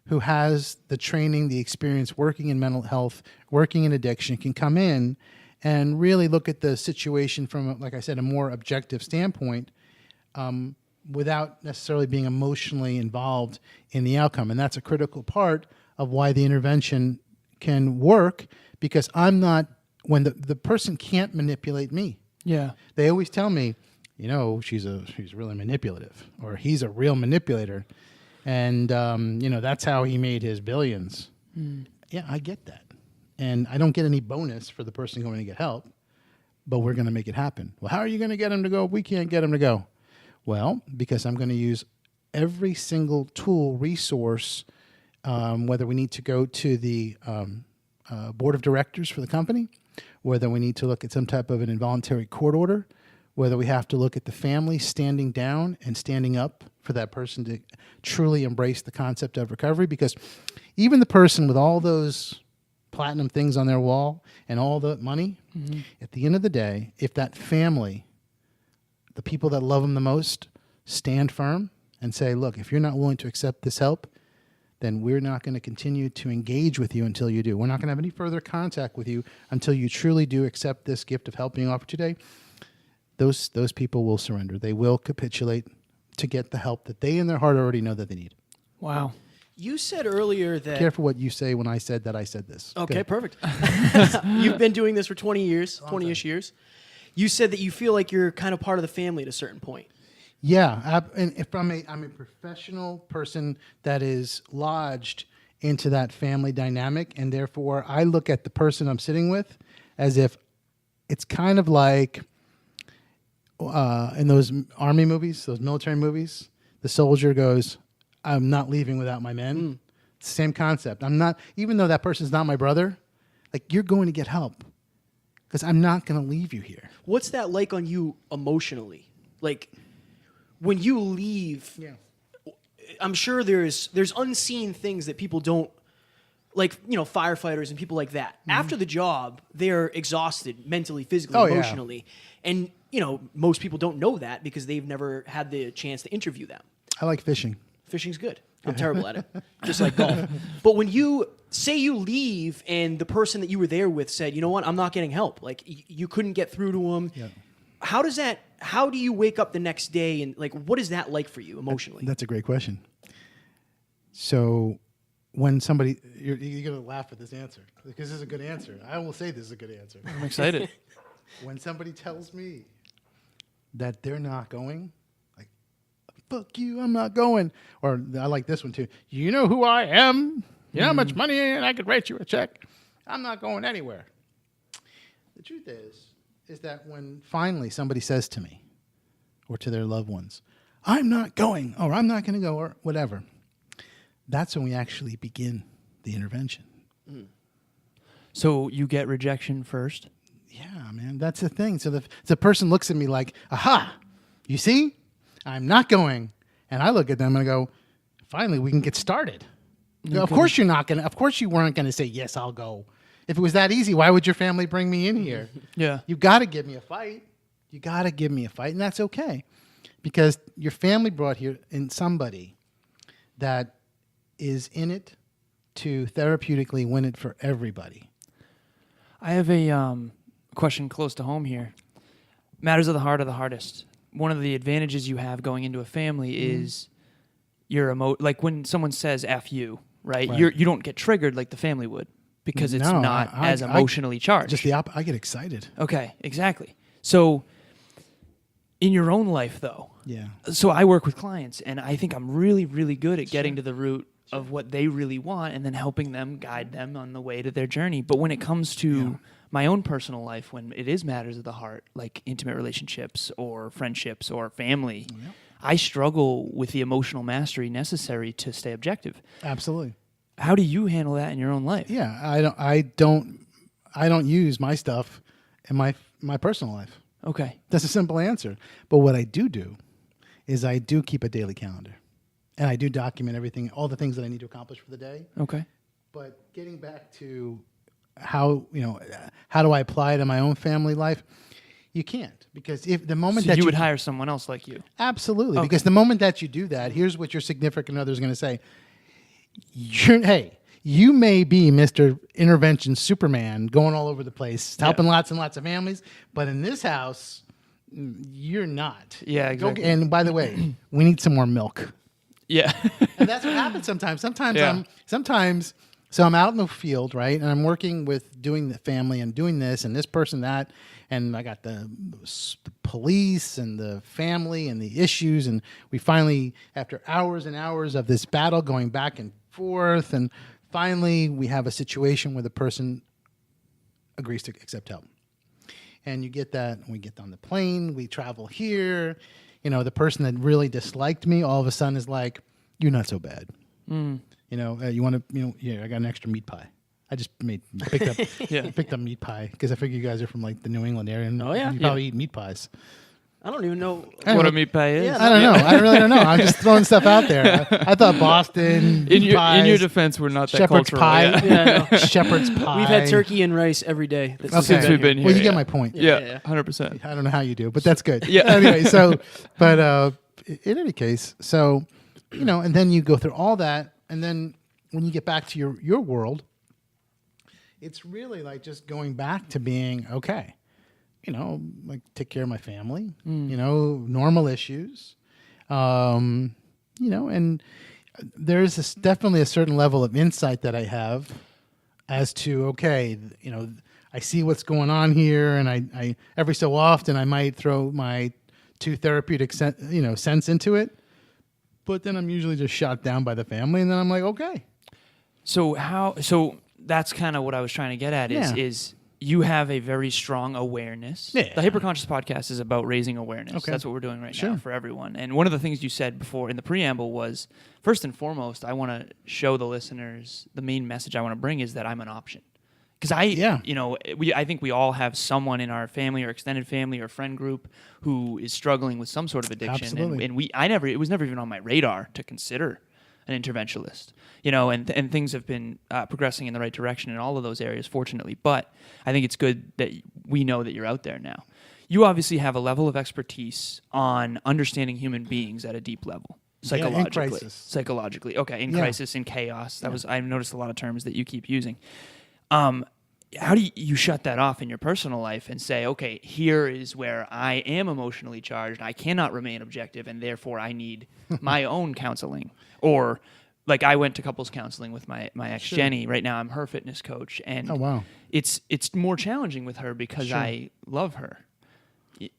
who has the training, the experience working in mental health, working in addiction, can come in and really look at the situation from, like I said, a more objective standpoint, without necessarily being emotionally involved in the outcome. And that's a critical part of why the intervention can work, because I'm not, when the person can't manipulate me. Yeah. They always tell me, she's really manipulative, or he's a real manipulator. And, that's how he made his billions. Yeah, I get that. And I don't get any bonus for the person going to get help, but we're going to make it happen. Well, how are you going to get him to go if we can't get him to go? Well, because I'm going to use every single tool, resource, whether we need to go to the board of directors for the company, whether we need to look at some type of an involuntary court order, whether we have to look at the family standing down and standing up for that person to truly embrace the concept of recovery. Because even the person with all those platinum things on their wall and all the money, at the end of the day, if that family, the people that love them the most, stand firm and say, look, if you're not willing to accept this help, then we're not going to continue to engage with you until you do. We're not going to have any further contact with you until you truly do accept this gift of help being offered today. Those people will surrender. They will capitulate to get the help that they in their heart already know that they need. Wow. You said earlier that... Careful what you say when I said that I said this. Okay, perfect. You've been doing this for 20 years, 20-ish years. You said that you feel like you're kind of part of the family at a certain point. Yeah, and if I'm a professional person that is lodged into that family dynamic, and therefore I look at the person I'm sitting with as if it's kind of like in those army movies, those military movies, the soldier goes, I'm not leaving without my men. It's the same concept. I'm not, even though that person's not my brother, like, you're going to get help because I'm not going to leave you here. What's that like on you emotionally? Like, when you leave, I'm sure there's unseen things that people don't, like, firefighters and people like that. After the job, they're exhausted mentally, physically, emotionally. And, most people don't know that because they've never had the chance to interview them. I like fishing. Fishing's good. I'm terrible at it, just like golf. But when you say you leave and the person that you were there with said, you know what, I'm not getting help. Like, you couldn't get through to them. Yeah. How do you wake up the next day and, like, what is that like for you emotionally? That's a great question. So when somebody, you're going to laugh at this answer because this is a good answer. I will say this is a good answer. I'm excited. When somebody tells me that they're not going, like, fuck you, I'm not going. Or I like this one too. You know who I am? You know how much money and I could write you a check? I'm not going anywhere. The truth is that when finally somebody says to me or to their loved ones, I'm not going, or I'm not going to go, or whatever, that's when we actually begin the intervention. So you get rejection first? Yeah, man, that's the thing. So the person looks at me like, aha, you see, I'm not going. And I look at them and I go, finally, we can get started. Of course you're not going to, of course you weren't going to say, yes, I'll go. If it was that easy, why would your family bring me in here? Yeah. You've got to give me a fight. You got to give me a fight. And that's okay. Because your family brought here in somebody that is in it to therapeutically win it for everybody. I have a question close to home here. Matters of the heart are the hardest. One of the advantages you have going into a family is your like when someone says F you, right? You don't get triggered like the family would because it's not as emotionally charged. Just I get excited. Okay, exactly. So in your own life though. Yeah. So I work with clients and I think I'm really, really good at getting to the root of what they really want and then helping them, guide them on the way to their journey. But when it comes to my own personal life, when it is matters of the heart, like intimate relationships or friendships or family, I struggle with the emotional mastery necessary to stay objective. Absolutely. How do you handle that in your own life? Yeah, I don't use my stuff in my personal life. Okay. That's a simple answer. But what I do is I do keep a daily calendar. And I do document everything, all the things that I need to accomplish for the day. Okay. But getting back to how do I apply it in my own family life? You can't, because if the moment that you would hire someone else like you. Absolutely. Okay. Because the moment that you do that, here's what your significant other is going to say. Hey, you may be Mr. Intervention Superman going all over the place, helping lots and lots of families, but in this house, you're not. Yeah, exactly. And by the way, we need some more milk. Yeah. And that's what happens sometimes. So I'm out in the field, right? And I'm working with doing the family and doing this and this person, that. And I got the police and the family and the issues. And we finally, after hours and hours of this battle going back and forth, and finally we have a situation where the person agrees to accept help. And you get that, and we get on the plane, we travel here. the person that really disliked me all of a sudden is like, you're not so bad. You want to, I got an extra meat pie. I just picked up meat pie because I figure you guys are from like the New England area and you probably eat meat pies. I don't even know what a meat pie is. Yeah, I don't know. I really don't know. I'm just throwing stuff out there. I thought Boston in pies, your defense, we're not that shepherd's cultural. pie. Yeah, I know. Shepherd's pie. We've had turkey and rice every day Since we've been here. Well, you get my point. Yeah, 100%. I don't know how you do, but that's good. Yeah. Anyway, but in any case, and then you go through all that, and then when you get back to your world, it's really like just going back to being okay. Like take care of my family, normal issues, and there's definitely a certain level of insight that I have as to, okay, I see what's going on here, and I every so often I might throw my too therapeutic sense into it, but then I'm usually just shot down by the family, and then I'm like, okay. So that's kind of what I was trying to get at is you have a very strong awareness. Yeah. The Hyperconscious podcast is about raising awareness. Okay. That's what we're doing right now for everyone. And one of the things you said before in the preamble was, first and foremost, I want to show the listeners, the main message I want to bring is that I'm an option. Because I think we all have someone in our family or extended family or friend group who is struggling with some sort of addiction. Absolutely. And it was never even on my radar to consider an interventionist, and things have been progressing in the right direction in all of those areas, fortunately. But I think it's good that we know that you're out there now. You obviously have a level of expertise on understanding human beings at a deep level, psychologically. In crisis. Psychologically, okay, in crisis, in chaos. I've noticed a lot of terms that you keep using. How do you shut that off in your personal life and say, okay, here is where I am emotionally charged, I cannot remain objective, and therefore I need my own counseling? Or, like, I went to couples counseling with my ex Jenny. Right now I'm her fitness coach, and it's more challenging with her because I love her.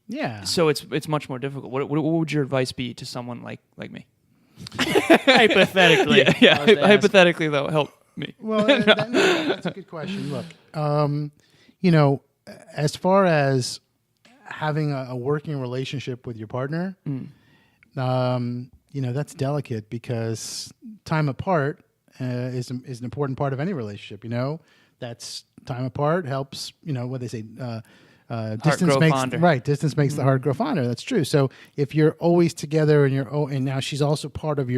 Yeah. So it's much more difficult. What would your advice be to someone like me? Hypothetically. Yeah. Hypothetically, though, help me. Well, that's a good question. Look, as far as having a working relationship with your partner, that's delicate because time apart is an important part of any relationship. That's time apart helps. What they say, distance makes the heart grow fonder. That's true. So if you're always together and now she's also part of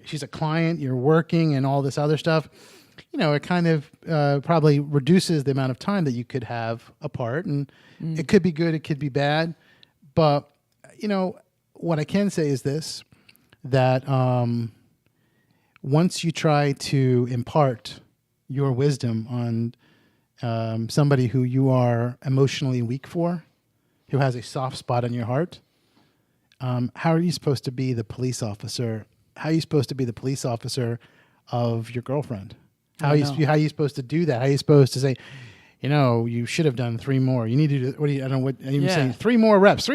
she's a client, you're working and all this other stuff, it kind of probably reduces the amount of time that you could have apart. And it could be good, it could be bad. But, what I can say is this, that once you try to impart your wisdom on somebody who you are emotionally weak for, who has a soft spot in your heart, how are you supposed to be the police officer? How are you supposed to be the police officer of your girlfriend? How are you supposed to do that? How are you supposed to say, you should have done 3 more. You need to do, I don't know what you're saying, 3 more reps.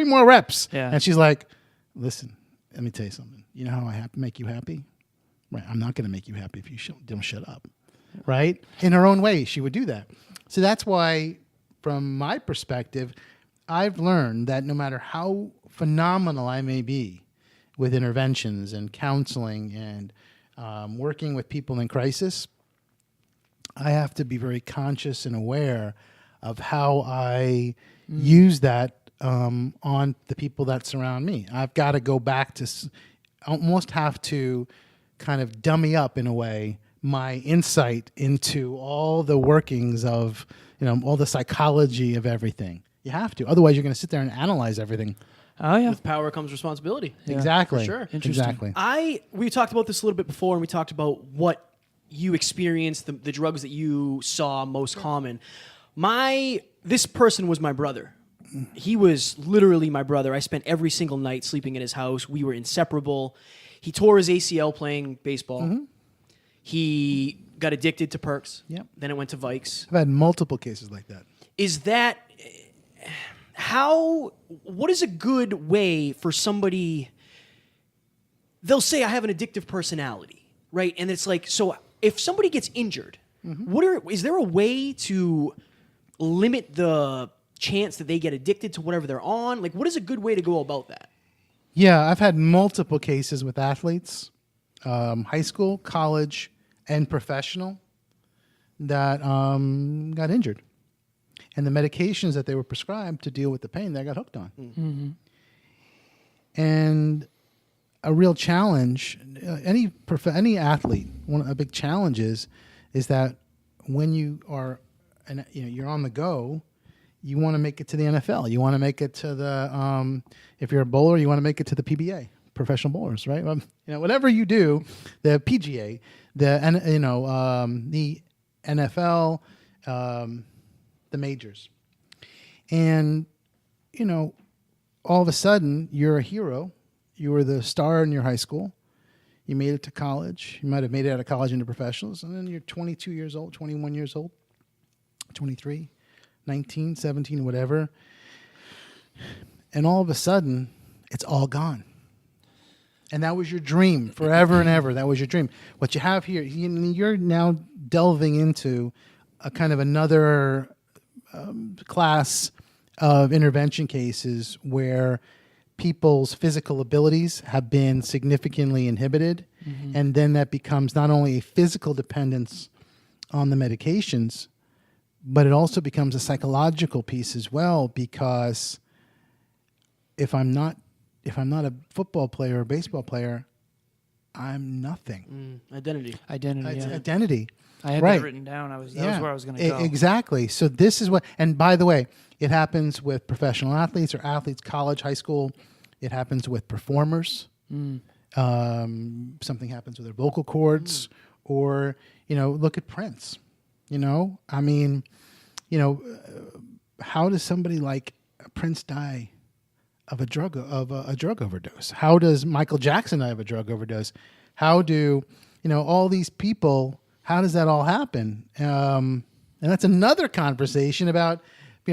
Yeah. And she's like, listen, let me tell you something. You know how I make you happy? Right. I'm not going to make you happy if you don't shut up. Right? In her own way, she would do that. So that's why, from my perspective, I've learned that no matter how phenomenal I may be with interventions and counseling and working with people in crisis, I have to be very conscious and aware of how I use that on the people that surround me. I've got to go back to almost have to kind of dummy up in a way my insight into all the workings of, all the psychology of everything. You have to. Otherwise, you're going to sit there and analyze everything. Oh, yeah. With power comes responsibility. Yeah. Exactly. For sure. Interesting. Exactly. We talked about this a little bit before, and we talked about what you experienced, the drugs that you saw most common. This person was my brother. He was literally my brother. I spent every single night sleeping in his house. We were inseparable. He tore his ACL playing baseball. Mm-hmm. He got addicted to perks. Yep. Then it went to Vikes. I've had multiple cases like that. What is a good way for somebody, they'll say I have an addictive personality, right? And it's like, so if somebody gets injured, is there a way to limit the chance that they get addicted to whatever they're on? Like, what is a good way to go about that? Yeah, I've had multiple cases with athletes, high school, college, and professional, that got injured. And the medications that they were prescribed to deal with the pain, they got hooked on. Mm-hmm. And a real challenge, any athlete, a big challenge is that when you are, you're on the go, you want to make it to the NFL. You want to make it to the, if you're a bowler, you want to make it to the PBA, professional bowlers, right? Whatever you do, the PGA, the NFL, the majors. And, all of a sudden, you're a hero. You were the star in your high school. You made it to college. You might have made it out of college into professionals. And then you're 22 years old, 21 years old, 23, 19, 17, whatever. And all of a sudden, it's all gone. And that was your dream forever and ever. That was your dream. What you have here, you're now delving into a kind of another class of intervention cases where people's physical abilities have been significantly inhibited. Mm-hmm. And then that becomes not only a physical dependence on the medications, but it also becomes a psychological piece as well, because if I'm not a football player or a baseball player, I'm nothing. Identity. It's Yeah. identity. I had that written down. That was where I was going to go. Exactly. So this is what, and by the way, it happens with professional athletes or athletes, college, high school. It happens with performers. Something happens with their vocal cords, or, look at Prince. How does somebody like Prince die of a drug overdose? How does Michael Jackson die of a drug overdose? How do all these people? How does that all happen? And that's another conversation about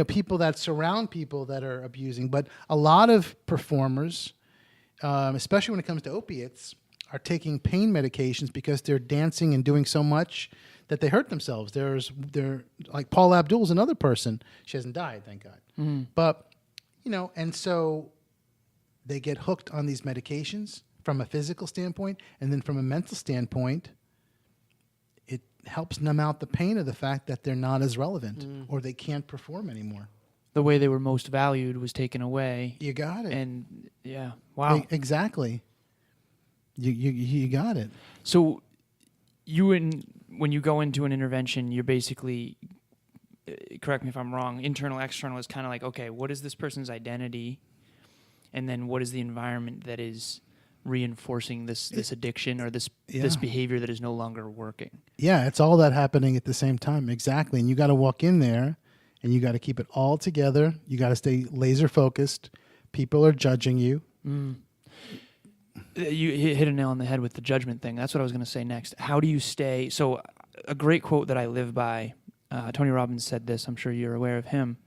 people that surround people that are abusing. But a lot of performers, especially when it comes to opiates, are taking pain medications because they're dancing and doing so much that they hurt themselves. They're like Paula Abdul's another person. She hasn't died, thank God. Mm-hmm. But and so they get hooked on these medications from a physical standpoint, and then from a mental standpoint, it helps numb out the pain of the fact that they're not as relevant or they can't perform anymore. The way they were most valued was taken away. You got it. And yeah, wow. Exactly. You got it. So when you go into an intervention, you're basically, correct me if I'm wrong, internal, external is kind of like, okay, what is this person's identity? And then what is the environment that is reinforcing this addiction or this behavior that is no longer working? Yeah, it's all that happening at the same time. Exactly. And you got to walk in there and you got to keep it all together. You got to stay laser focused. People are judging you. You hit a nail on the head with the judgment thing. That's what I was going to say next. How do you stay? So a great quote that I live by, Tony Robbins said this. I'm sure you're aware of him.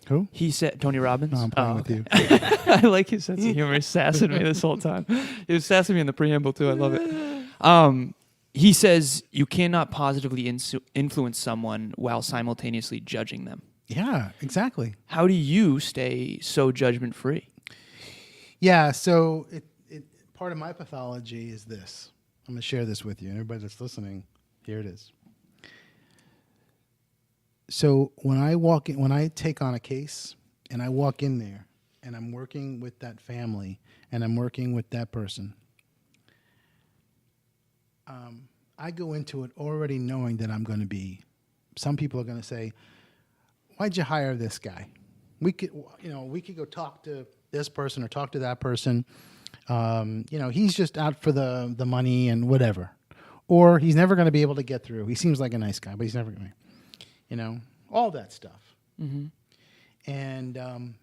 Who? He said, Tony Robbins. No, I'm playing with you. I like his sense of humor. He's sassing me this whole time. He was sassing me in the preamble too. I love it. He says, you cannot positively influence someone while simultaneously judging them. Yeah, exactly. How do you stay so judgment-free? Yeah, so part of my pathology is this. I'm going to share this with you. And everybody that's listening, here it is. So when I take on a case and I walk in there and I'm working with that family and I'm working with that person, I go into it already knowing that I'm going to be, some people are going to say, why'd you hire this guy? We could go talk to this person or talk to that person. He's just out for the money and whatever. Or he's never going to be able to get through. He seems like a nice guy, but he's never going to. All that stuff. Mm-hmm. And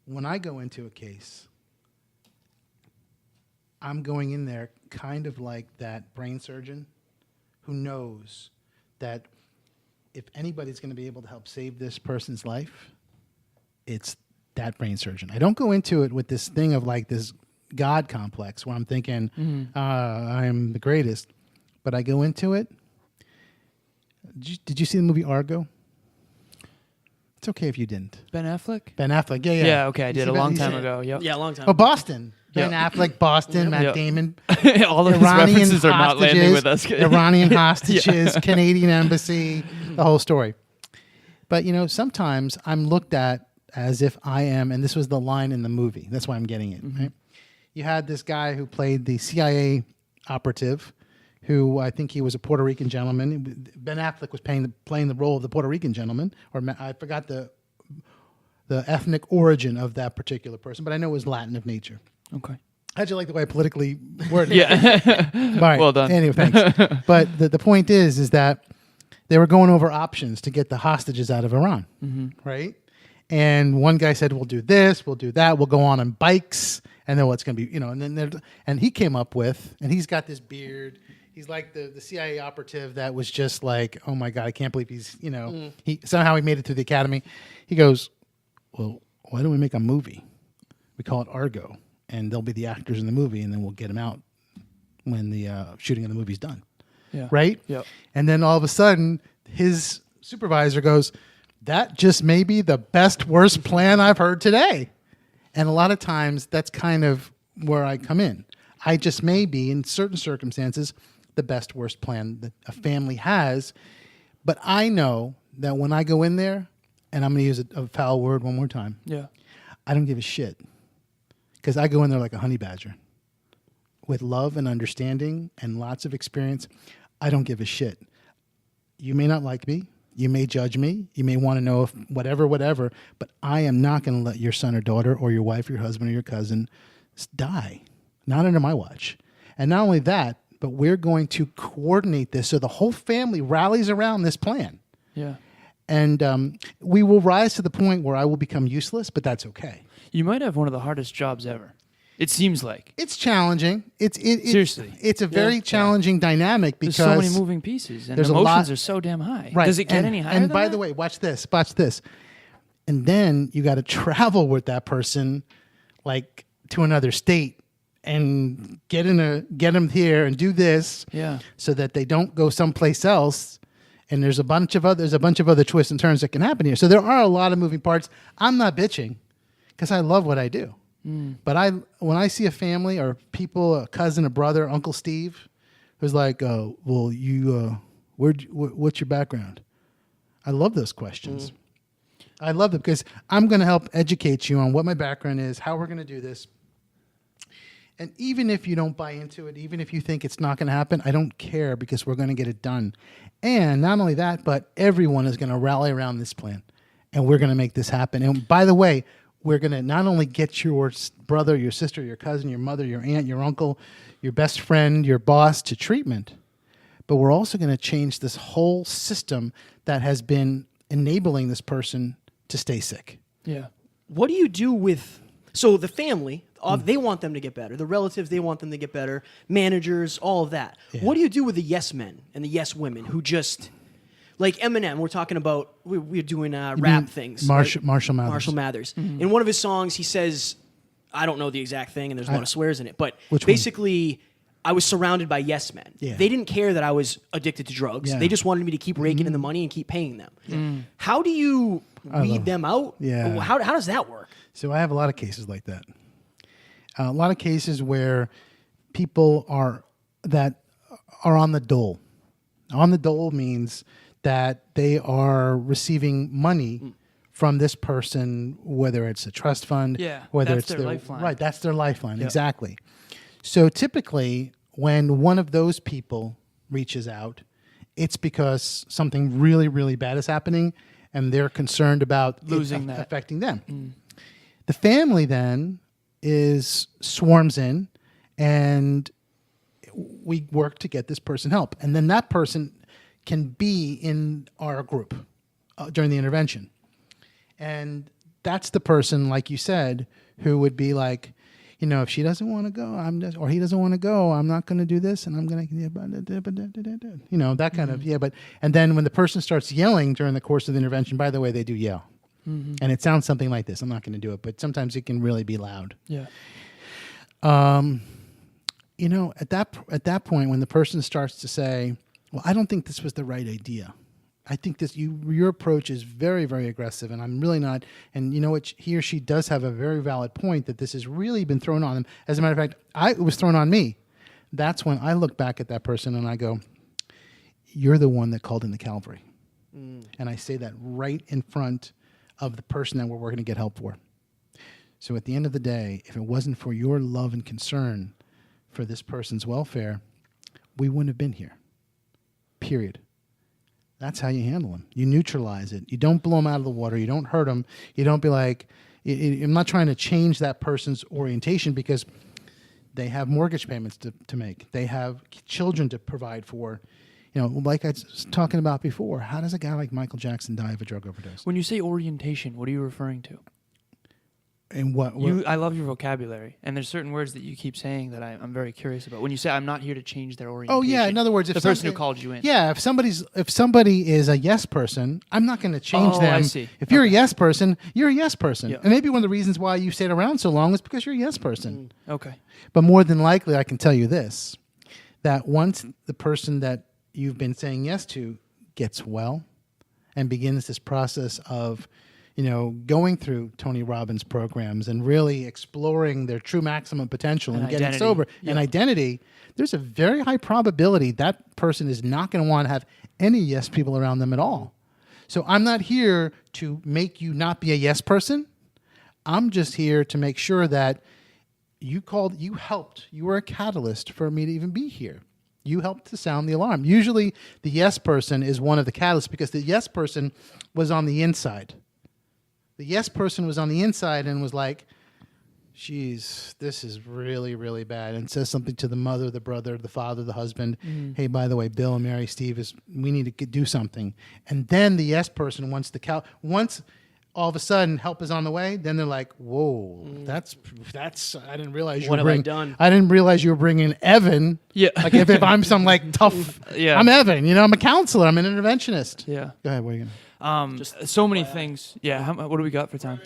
when I go into a case, I'm going in there kind of like that brain surgeon who knows that if anybody's going to be able to help save this person's life, it's that brain surgeon. I don't go into it with this thing of like this God complex where I'm thinking, I'm the greatest. But I go into it. Did you see the movie Argo? It's okay if you didn't. Ben Affleck? Ben Affleck, yeah. Yeah, okay, I did see a long Ben- time you see- ago. Yep. Yeah, a long time. Oh, Boston. Yep. Ben Affleck, Boston, Matt Yep. Damon. All of his Iranian references are not landing with us. Iranian hostages, Canadian embassy, the whole story. But, sometimes I'm looked at as if I am, and this was the line in the movie. That's why I'm getting it. Right? You had this guy who played the CIA operative, who I think he was a Puerto Rican gentleman. Ben Affleck was playing the role of the Puerto Rican gentleman, or I forgot the ethnic origin of that particular person, but I know it was Latin of nature. Okay. How'd you like the way I politically worded it? Yeah. All right. Well done. Anyway, thanks. But the point is that they were going over options to get the hostages out of Iran, right? And one guy said, "We'll do this, we'll do that, we'll go on bikes, and then what's going to be, and he came up with, and he's got this beard. He's like the CIA operative that was just like, oh my God, I can't believe he's, he somehow he made it through the academy. He goes, well, why don't we make a movie? We call it Argo, and they'll be the actors in the movie, and then we'll get them out when the shooting of the movie's done." Yeah. Right? Yep. And then all of a sudden, his supervisor goes, "That just may be the best, worst plan I've heard today." And a lot of times, that's kind of where I come in. I just may be, in certain circumstances, the best, worst plan that a family has. But I know that when I go in there, and I'm going to use a foul word one more time, Yeah. I don't give a shit. Because I go in there like a honey badger. With love and understanding and lots of experience, I don't give a shit. You may not like me. You may judge me. You may want to know if whatever, but I am not going to let your son or daughter or your wife, your husband, or your cousin die. Not under my watch. And not only that, but we're going to coordinate this so the whole family rallies around this plan. Yeah. And we will rise to the point where I will become useless, but that's okay. You might have one of the hardest jobs ever. It seems like. It's challenging. Seriously. It's a very challenging dynamic because There's so many moving pieces, and there's a emotions lot- are so damn high. Right. Does it get any higher And than by that? the way, watch this. And then you got to travel with that person, like to another state, and get them here and do this, Yeah. so that they don't go someplace else. And there's a bunch of other twists and turns that can happen here. So there are a lot of moving parts. I'm not bitching because I love what I do. But when I see a family or people, a cousin, a brother, Uncle Steve, who's like, well, you, what's your background? I love those questions. I love them because I'm going to help educate you on what my background is, how we're going to do this. And even if you don't buy into it, even if you think it's not going to happen, I don't care because we're going to get it done. And not only that, but everyone is going to rally around this plan. And we're going to make this happen. And by the way, we're going to not only get your brother, your sister, your cousin, your mother, your aunt, your uncle, your best friend, your boss to treatment, but we're also going to change this whole system that has been enabling this person to stay sick. Yeah. What do you do with... So the family, they want them to get better. The relatives, they want them to get better. Managers, all of that. Yeah. What do you do with the yes men and the yes women who just... Like Eminem, we're talking about, we're doing rap things. Marshall Mathers. Marshall Mathers. In one of his songs, he says, I don't know the exact thing, and there's a lot of swears in it, but Which one? basically, I was surrounded by yes men. Yeah. They didn't care that I was addicted to drugs. Yeah. They just wanted me to keep raking in the money and keep paying them. How do you weed them out? Yeah. How does that work? So I have a lot of cases like that. A lot of cases where people are on the dole. On the dole means that they are receiving money from this person, whether it's a trust fund, whether that's it's their lifeline. Right, that's their lifeline, exactly. So typically, when one of those people reaches out, it's because something really, really bad is happening, and they're concerned about Losing that. affecting them. The family then swarms in, and we work to get this person help, and then that person can be in our group during the intervention. And that's the person, like you said, who would be like, if she doesn't want to go, or he doesn't want to go, I'm not going to do this, and I'm going to, that kind of, and then when the person starts yelling during the course of the intervention, by the way, they do yell. And it sounds something like this. I'm not going to do it, but sometimes it can really be loud. Yeah. At that point, when the person starts to say, well, I don't think this was the right idea. I think your approach is very, very aggressive, and I'm really not. And you know what? He or she does have a very valid point that this has really been thrown on them. As a matter of fact, it was thrown on me. That's when I look back at that person and I go, "You're the one that called in the Calvary," and I say that right in front of the person that we're working to get help for. So at the end of the day, if it wasn't for your love and concern for this person's welfare, we wouldn't have been here. Period. That's how you handle them. You neutralize it. You don't blow them out of the water. You don't hurt them. You don't be like, I'm not trying to change that person's orientation because they have mortgage payments to make. They have children to provide for. You know, like I was talking about before, how does a guy like Michael Jackson die of a drug overdose? When you say orientation, what are you referring to? And what I love your vocabulary, and there's certain words that you keep saying that I'm very curious about. When you say I'm not here to change their orientation. Oh yeah, in other words, if the person who called you in. Yeah, if somebody is a yes person, I'm not going to change them. I see. If you're a yes person, you're a yes person. Yeah. And maybe one of the reasons why you stayed around so long is because you're a yes person. Okay. But more than likely, I can tell you this, that once the person that you've been saying yes to gets well and begins this process of going through Tony Robbins programs and really exploring their true maximum potential and getting identity. sober and identity, there's a very high probability that person is not going to want to have any yes people around them at all. So I'm not here to make you not be a yes person. I'm just here to make sure that you helped, you were a catalyst for me to even be here. You helped to sound the alarm. Usually the yes person is one of the catalysts because the yes person was on the inside. The yes person was on the inside and was like, "Geez, this is really, really bad," and says something to the mother, the brother, the father, the husband. Hey, by the way, Bill and Mary, Steve, we need to do something. And then the yes person once all of a sudden help is on the way, then they're like, "Whoa, that's I didn't realize you What were have I done? I didn't realize you were bringing Evan." Yeah. Like if I'm some like tough, Yeah. I'm Evan. I'm a counselor. I'm an interventionist. Yeah. Go ahead. What are you gonna? So many things. Yeah. What do we got for time?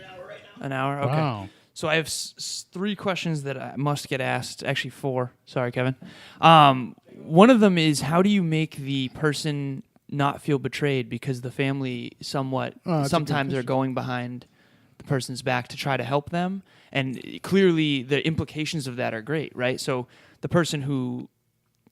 An hour. Okay. Wow. So I have 3 questions that I must get asked. Actually, 4. Sorry, Kevin. One of them is, how do you make the person not feel betrayed because the family sometimes are going behind the person's back to try to help them, and clearly the implications of that are great, right? So the person who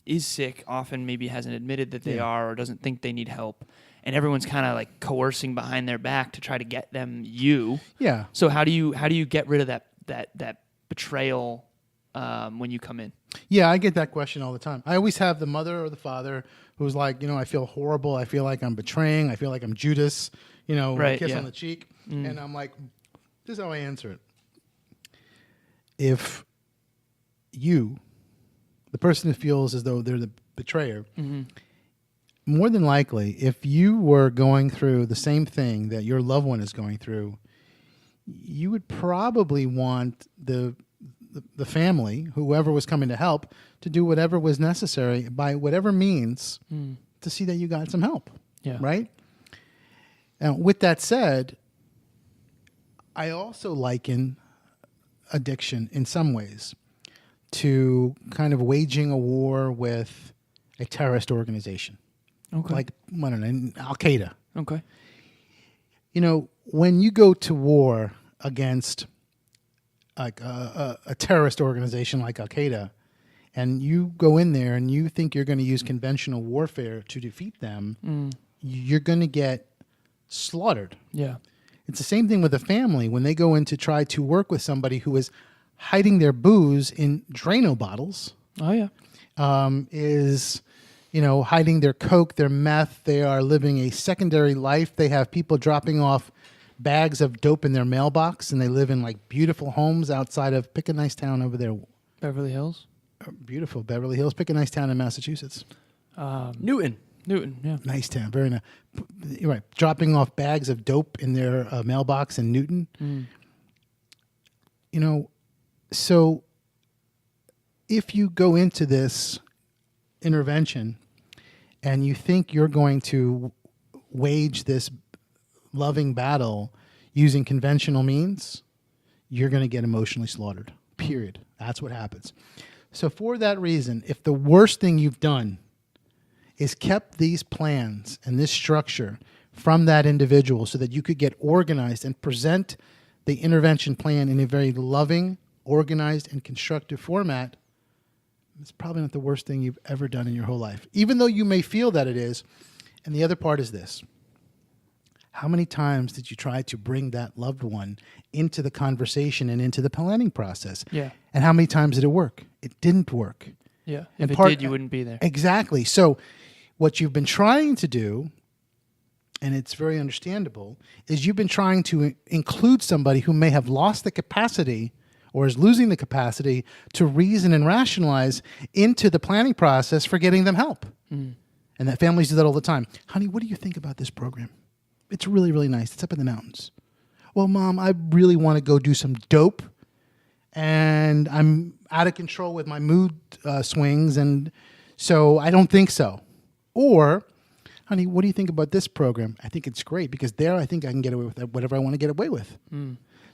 is sick often maybe hasn't admitted that they are or doesn't think they need help, and everyone's kind of like coercing behind their back to try to get them Yeah. So how do you get rid of that betrayal when you come in? Yeah, I get that question all the time. I always have the mother or the father who's like, I feel horrible. I feel like I'm betraying. I feel like I'm Judas, Right, kiss yeah. on the cheek. And I'm like, this is how I answer it. If you, the person who feels as though they're the betrayer, more than likely, if you were going through the same thing that your loved one is going through, you would probably want the family, whoever was coming to help, to do whatever was necessary by whatever means to see that you got some help. Yeah. Right? Now, with that said, I also liken addiction in some ways to kind of waging a war with a terrorist organization. Okay. Like, I don't know, Al-Qaeda. Okay. When you go to war against like a terrorist organization like Al-Qaeda, and you go in there and you think you're going to use conventional warfare to defeat them, you're going to get slaughtered. Yeah. It's the same thing with a family when they go in to try to work with somebody who is hiding their booze in Drano bottles. Oh yeah. Is hiding their coke, their meth. They are living a secondary life. They have people dropping off bags of dope in their mailbox, and they live in like beautiful homes outside of, pick a nice town over there. Beverly Hills. Beautiful Beverly Hills. Pick a nice town in Massachusetts. Newton. Yeah. Nice town. Very nice. You're right. Dropping off bags of dope in their mailbox in Newton. So if you go into this intervention and you think you're going to wage this loving battle using conventional means, you're going to get emotionally slaughtered. Period. That's what happens. So for that reason, if the worst thing you've done is kept these plans and this structure from that individual so that you could get organized and present the intervention plan in a very loving, organized, and constructive format, it's probably not the worst thing you've ever done in your whole life, even though you may feel that it is. And the other part is this. How many times did you try to bring that loved one into the conversation and into the planning process? Yeah. And how many times did it work? It didn't work. Yeah. And If it did, you wouldn't be there. Exactly. So what you've been trying to do, and it's very understandable, is you've been trying to include somebody who may have lost the capacity or is losing the capacity to reason and rationalize into the planning process for getting them help. And that families do that all the time. Honey, what do you think about this program? It's really, really nice. It's up in the mountains. Well, Mom, I really want to go do some dope, and I'm out of control with my mood swings, and so I don't think so. Or, honey, what do you think about this program? I think it's great because there I think I can get away with whatever I want to get away with.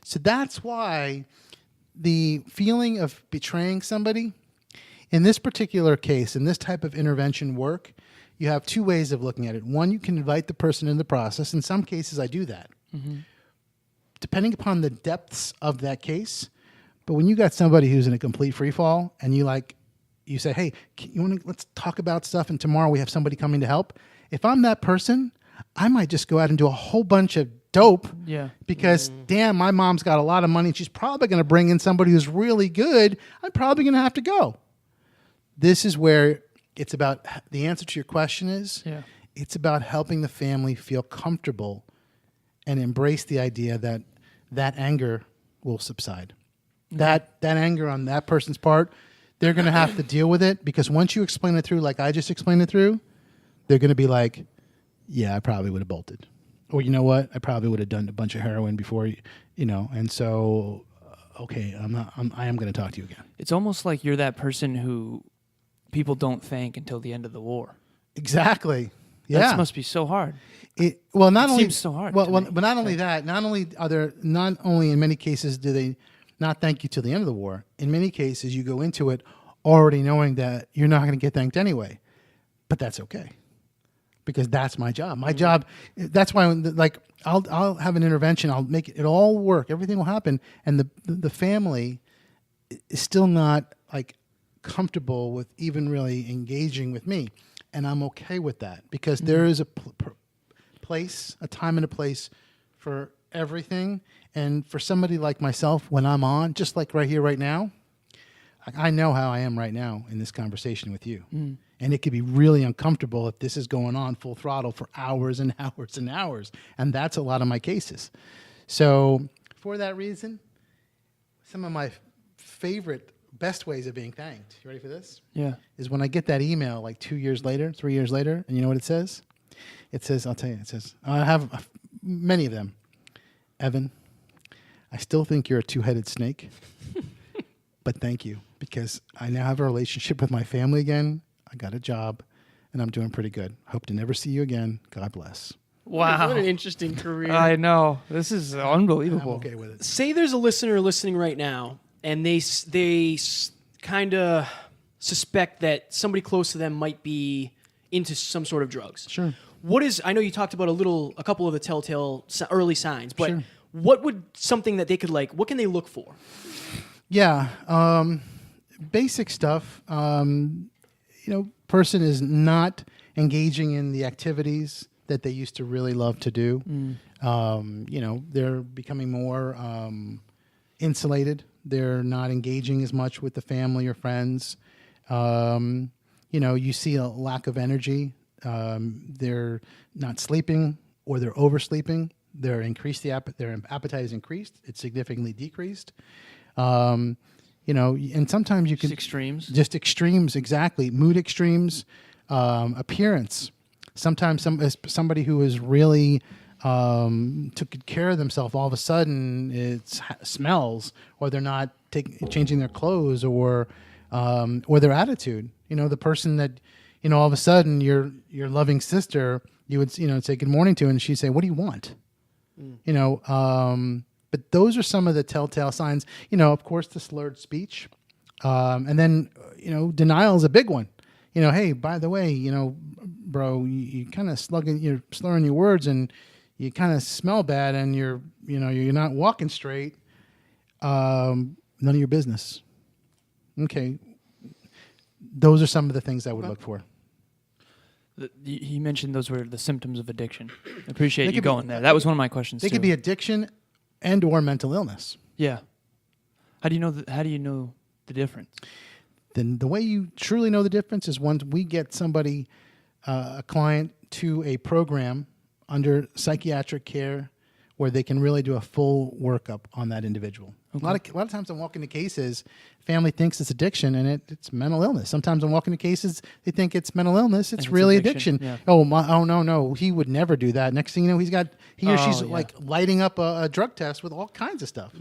So that's why the feeling of betraying somebody, in this particular case, in this type of intervention work, you have two ways of looking at it. One, you can invite the person in the process. In some cases, I do that, depending upon the depths of that case. But when you got somebody who's in a complete free fall and you say, hey, let's talk about stuff, and tomorrow we have somebody coming to help. If I'm that person, I might just go out and do a whole bunch of dope because, damn, my mom's got a lot of money and she's probably going to bring in somebody who's really good. I'm probably going to have to go. This is where it's about, the answer to your question is, it's about helping the family feel comfortable and embrace the idea that that anger will subside. That anger on that person's part, they're going to have to deal with it, because once you explain it through like I just explained it through, they're going to be like, yeah, I probably would have bolted. Or you know what? I probably would have done a bunch of heroin before, and so, okay, I am going to talk to you again. It's almost like you're that person who people don't thank until the end of the war. Exactly. Yeah. That must be so hard. Seems so hard. Well, but not only that, not only in many cases do they not thank you till the end of the war, in many cases you go into it already knowing that you're not going to get thanked anyway. But that's okay, because that's my job. My job, that's why I'll have an intervention, I'll make it all work, everything will happen, and the family is still not like comfortable with even really engaging with me. And I'm okay with that, because there is a place, a time and a place for everything. And for somebody like myself, when I'm on, just like right here, right now, I know how I am right now in this conversation with you. And it could be really uncomfortable if this is going on full throttle for hours and hours and hours. And that's a lot of my cases. So for that reason, some of my favorite, best ways of being thanked, you ready for this? Yeah. Is when I get that email like 2 years later, 3 years later, and you know what it says? It says, I'll tell you, it says, I have many of them. Evan, I still think you're a two-headed snake, but thank you, because I now have a relationship with my family again. I got a job, and I'm doing pretty good. Hope to never see you again. God bless. Wow. What an interesting career. I know. This is unbelievable. I'm okay with it. Say there's a listener listening right now, and they kind of suspect that somebody close to them might be into some sort of drugs. Sure. I know you talked about a couple of the telltale early signs, but Sure. what would something that they could what can they look for? Yeah. Basic stuff. Person is not engaging in the activities that they used to really love to do. They're becoming more insulated. They're not engaging as much with the family or friends. You see a lack of energy. They're not sleeping, or they're oversleeping. Their appetite is increased. It's significantly decreased. And sometimes you can just extremes, exactly. Mood extremes, appearance. Sometimes somebody who is really took good care of themselves, all of a sudden it smells, or they're not changing their clothes, or their attitude. The person that all of a sudden your loving sister, you would say good morning to, and she'd say, "What do you want?" But those are some of the telltale signs. Of course, the slurred speech, and then denial is a big one. hey, by the way, bro, you kind of you're slurring your words, and you kind of smell bad, and you're not walking straight. None of your business. Okay. Those are some of the things I would look for. He mentioned those were the symptoms of addiction. I appreciate you going there. That was one of my questions. They could be addiction and or mental illness. Yeah. How do you know the difference? Then the way you truly know the difference is once we get somebody, a client, to a program under psychiatric care where they can really do a full workup on that individual. Okay. A lot of times I'm walking to cases, family thinks it's addiction, and it's mental illness. Sometimes I'm walking to cases, they think it's mental illness, it's really addiction. Yeah. Oh no, he would never do that. Next thing you know, he or she's like lighting up a drug test with all kinds of stuff.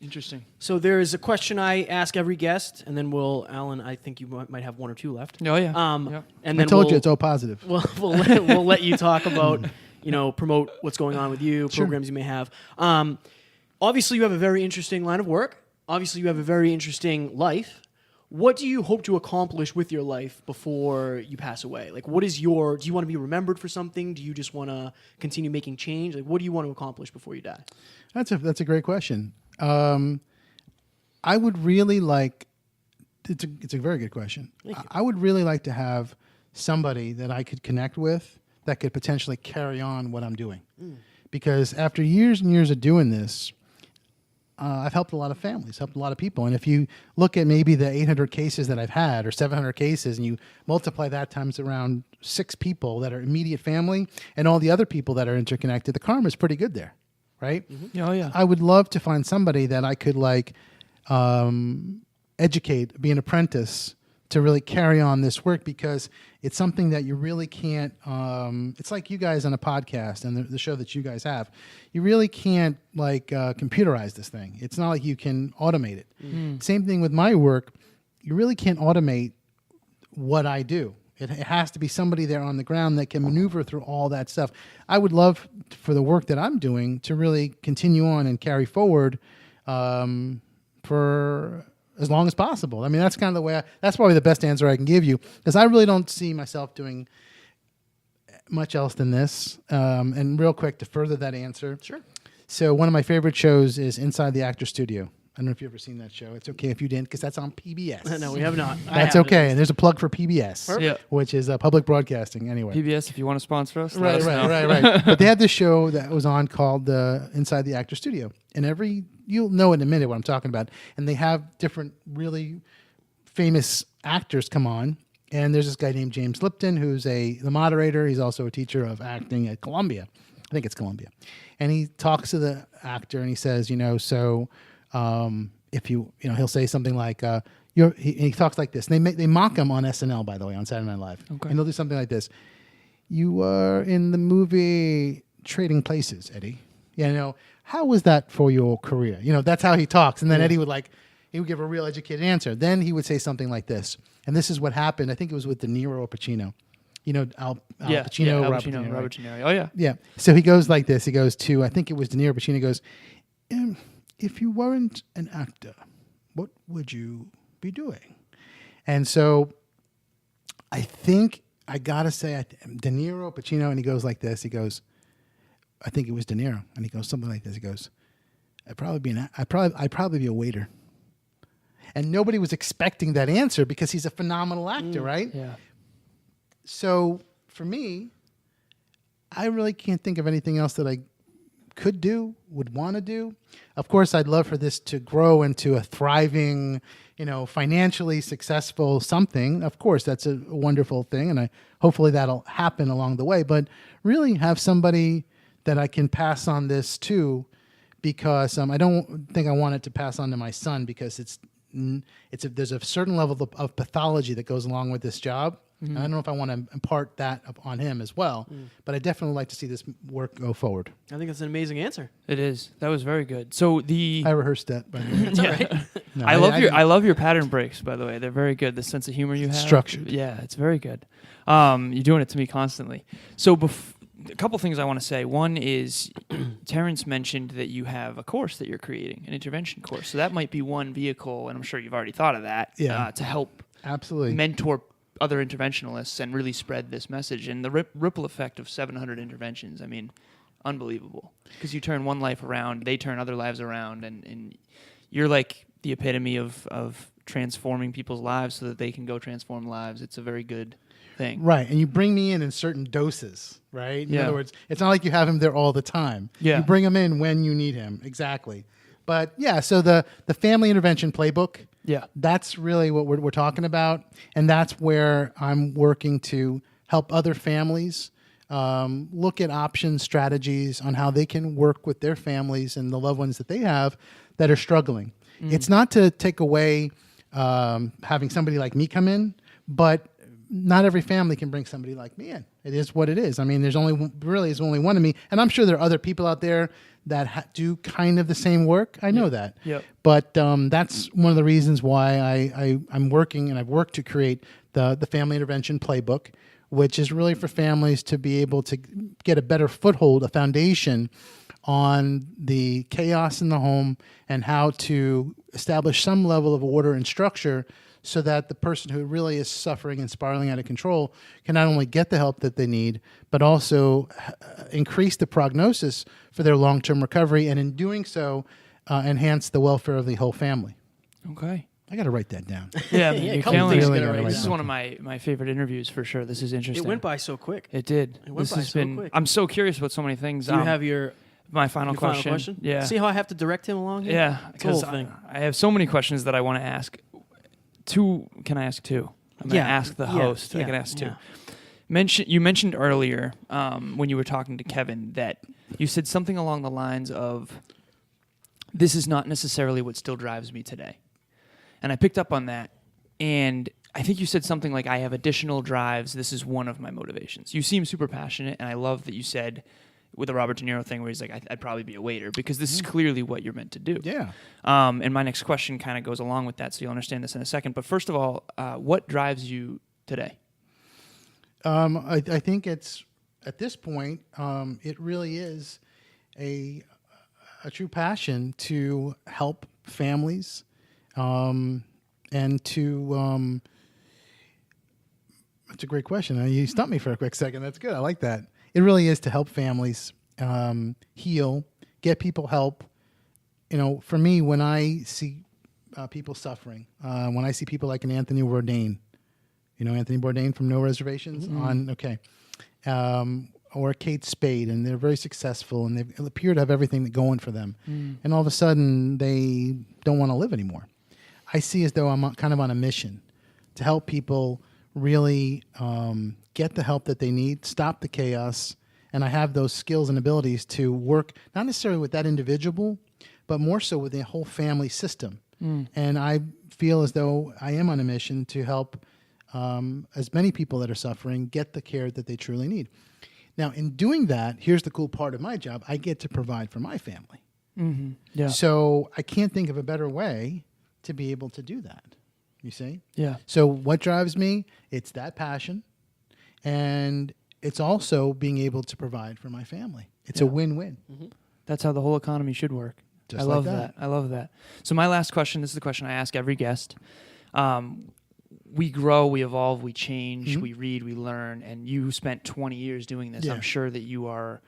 Interesting. So there's a question I ask every guest, and then Alan, I think you might have one or two left. Oh yeah. And then I told you it's all positive. We'll let you talk about promote what's going on with you, programs you may have. Obviously, you have a very interesting line of work. Obviously, you have a very interesting life. What do you hope to accomplish with your life before you pass away? Like, do you want to be remembered for something? Do you just want to continue making change? Like, what do you want to accomplish before you die? That's a great question. I would really like, it's a very good question. I would really like to have somebody that I could connect with that could potentially carry on what I'm doing. Because after years and years of doing this, I've helped a lot of families, helped a lot of people. And if you look at maybe the 800 cases that I've had or 700 cases, and you multiply that times around 6 people that are immediate family and all the other people that are interconnected, the karma is pretty good there, right? Mm-hmm. Oh, yeah. I would love to find somebody that I could educate, be an apprentice to really carry on this work, because it's something that you really can't, it's like you guys on a podcast and the show that you guys have, you really can't computerize this thing. It's not like you can automate it. Mm-hmm. Same thing with my work. You really can't automate what I do. It has to be somebody there on the ground that can maneuver through all that stuff. I would love for the work that I'm doing to really continue on and carry forward for as long as possible. I mean, that's kind of the way that's probably the best answer I can give you, because I really don't see myself doing much else than this. And real quick, to further that answer. Sure. So one of my favorite shows is Inside the Actor Studio. I don't know if you've ever seen that show. It's okay if you didn't, because that's on PBS. No, we have not. That's okay. And there's a plug for PBS, which is public broadcasting anyway. PBS, if you want to sponsor us. Right. But they had this show that was on called Inside the Actor Studio. And you'll know in a minute what I'm talking about. And they have different really famous actors come on. And there's this guy named James Lipton, who's the moderator. He's also a teacher of acting at Columbia. I think it's Columbia. And he talks to the actor and he says, if he'll say something like, he talks like this. And they mock him on SNL, by the way, on Saturday Night Live. Okay. And he'll do something like this. You are in the movie Trading Places, Eddie. How was that for your career? That's how he talks. And then Eddie would give a real educated answer. Then he would say something like this. And this is what happened. I think it was with De Niro or Pacino. Al Pacino, Robert De Niro. Oh, yeah. Yeah. So he goes like this. He goes to, I think it was De Niro. Pacino goes, if you weren't an actor, what would you be doing? And so I think I got to say, De Niro, Pacino, and he goes like this. He goes, I think it was De Niro. And he goes something like this. He goes, I'd probably be a waiter. And nobody was expecting that answer because he's a phenomenal actor, right? Yeah. So for me, I really can't think of anything else that I could do, would want to do. Of course, I'd love for this to grow into a thriving, financially successful something. Of course, that's a wonderful thing, and hopefully that'll happen along the way. But really have somebody that I can pass on this to, because I don't think I want it to pass on to my son, because there's a certain level of pathology that goes along with this job. Mm-hmm. I don't know if I want to impart that on him as well, but I definitely like to see this work go forward. I think that's an amazing answer. It is. That was very good. So I rehearsed that, by the way. It's all right. No, I love your pattern breaks, by the way. They're very good. The sense of humor you have. Structured. Yeah, it's very good. You're doing it to me constantly. So a couple things I want to say. One is Terrence mentioned that you have a course that you're creating, an intervention course. So that might be one vehicle, and I'm sure you've already thought of that, to help absolutely mentor other interventionalists and really spread this message. And the ripple effect of 700 interventions, I mean, unbelievable. Because you turn one life around, they turn other lives around, and you're like the epitome of transforming people's lives so that they can go transform lives. It's a very good thing. Right, and you bring me in certain doses, right? In Yeah. other words, it's not like you have him there all the time. Yeah. You bring him in when you need him, exactly. But yeah, so the family intervention playbook, Yeah. that's really what we're talking about, and that's where I'm working to help other families look at options, strategies on how they can work with their families and the loved ones that they have that are struggling. It's not to take away having somebody like me come in, but not every family can bring somebody like me in. It is what it is. I mean, there's only one of me, and I'm sure there are other people out there that do kind of the same work. I know that. Yep. But that's one of the reasons why I'm working, and I've worked to create the Family Intervention Playbook, which is really for families to be able to get a better foothold, a foundation on the chaos in the home and how to establish some level of order and structure so that the person who really is suffering and spiraling out of control can not only get the help that they need, but also increase the prognosis for their long-term recovery, and in doing so, enhance the welfare of the whole family. Okay. I got to write that down. Yeah, Yeah, a you're couple killing things it. you gotta write This is down. one of my favorite interviews for sure. This is interesting. It went by so quick. It did. It went This by has so been. quick. I'm so curious about so many things. Do you have your my final question? Yeah. See how I have to direct him along here? Yeah, It's a whole because thing. I have so many questions that I want to ask. Can I ask two? I'm going to ask the host. I can ask two. yeah. You mentioned earlier when you were talking to Kevin that you said something along the lines of, "This is not necessarily what still drives me today," and I picked up on that. And I think you said something like, "I have additional drives. This is one of my motivations." You seem super passionate, and I love that you said with the Robert De Niro thing where he's like, I'd probably be a waiter, because this is clearly what you're meant to do. Yeah. And my next question kind of goes along with that, so you'll understand this in a second. But first of all, what drives you today? I think it's, at this point, it really is a true passion to help families and to... That's a great question. You stumped me for a quick second. That's good. I like that. It really is to help families heal, get people help. You know, for me, when I see people suffering, when I see people like an Anthony Bourdain, you know, Anthony Bourdain from No Reservations or Kate Spade, and they're very successful, and they appear to have everything going for them. And all of a sudden, they don't want to live anymore. I see as though I'm kind of on a mission to help people really get the help that they need, stop the chaos, and I have those skills and abilities to work not necessarily with that individual, but more so with the whole family system. And I feel as though I am on a mission to help as many people that are suffering get the care that they truly need. Now, in doing that, here's the cool part of my job. I get to provide for my family. Yeah. So I can't think of a better way to be able to do that. You see? Yeah. So what drives me? It's that passion, and it's also being able to provide for my family. It's a win-win. That's how the whole economy should work. Just I like love that. I love that. So my last question, this is the question I ask every guest. We grow, we evolve, we change, we read, we learn, and you spent 20 years doing this. Yeah. I'm sure that you are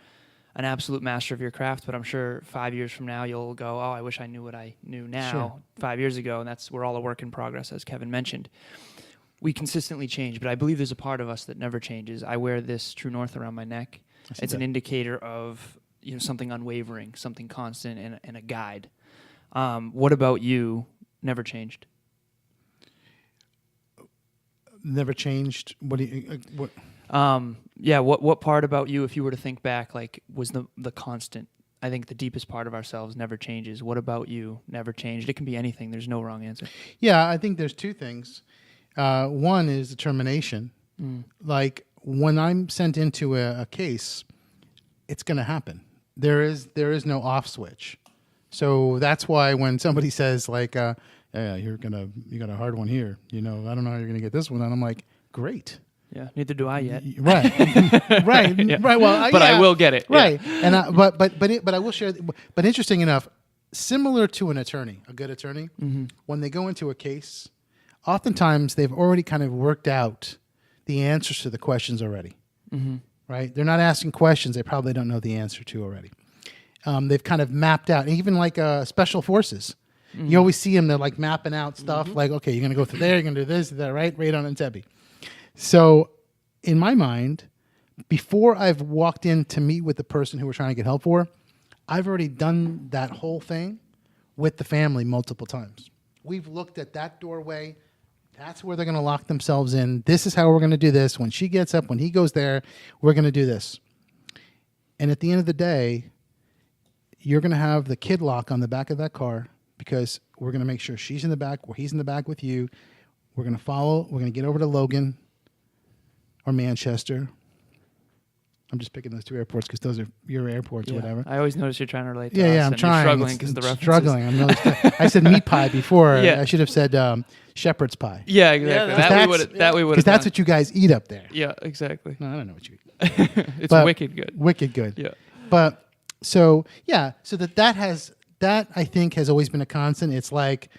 an absolute master of your craft, but I'm sure 5 years from now you'll go, oh, I wish I knew what I knew now Sure. 5 years ago, and we're all a work in progress, as Kevin mentioned. We consistently change, but I believe there's a part of us that never changes. I wear this True North around my neck. It's an indicator of something unwavering, something constant, and a guide. What about you never changed? Never changed. What do you? What? What part about you, if you were to think back, like was the constant? I think the deepest part of ourselves never changes. What about you never changed? It can be anything. There's no wrong answer. Yeah, I think there's two things. One is determination. Like when I'm sent into a case, it's going to happen. There is no off switch. So that's why when somebody says like, "Yeah, you got a hard one here," I don't know how you're going to get this one, and I'm like, "Great." Yeah, neither do I yet. Right, right, Yeah. right. Well, But I will get it. Right, and but I will share. But interesting enough, similar to an attorney, a good attorney, when they go into a case, oftentimes they've already kind of worked out the answers to the questions already. Right? They're not asking questions they probably don't know the answer to already. They've kind of mapped out, even like special forces. You always see them, they're like mapping out stuff like, okay, you're going to go through there, you're going to do this, that, right? Radon and Tebby. So in my mind, before I've walked in to meet with the person who we're trying to get help for, I've already done that whole thing with the family multiple times. We've looked at that doorway. That's where they're going to lock themselves in. This is how we're going to do this. When she gets up, when he goes there, we're going to do this. And at the end of the day, you're going to have the kid lock on the back of that car because we're going to make sure she's in the back or he's in the back with you. We're going to follow. We're going to get over to Logan or Manchester. I'm just picking those two airports because those are your airports or whatever. I always notice you're trying to relate to Yeah, us. yeah, I'm and trying. You're struggling because the references. Struggling. I'm really I said meat pie before. Yeah. I should have said shepherd's pie. Yeah, exactly. That we would Because that's what you guys eat up there. Yeah, exactly. No, I don't know what you eat. It's But wicked good. Wicked good. Yeah. But so that I think has always been a constant. It's like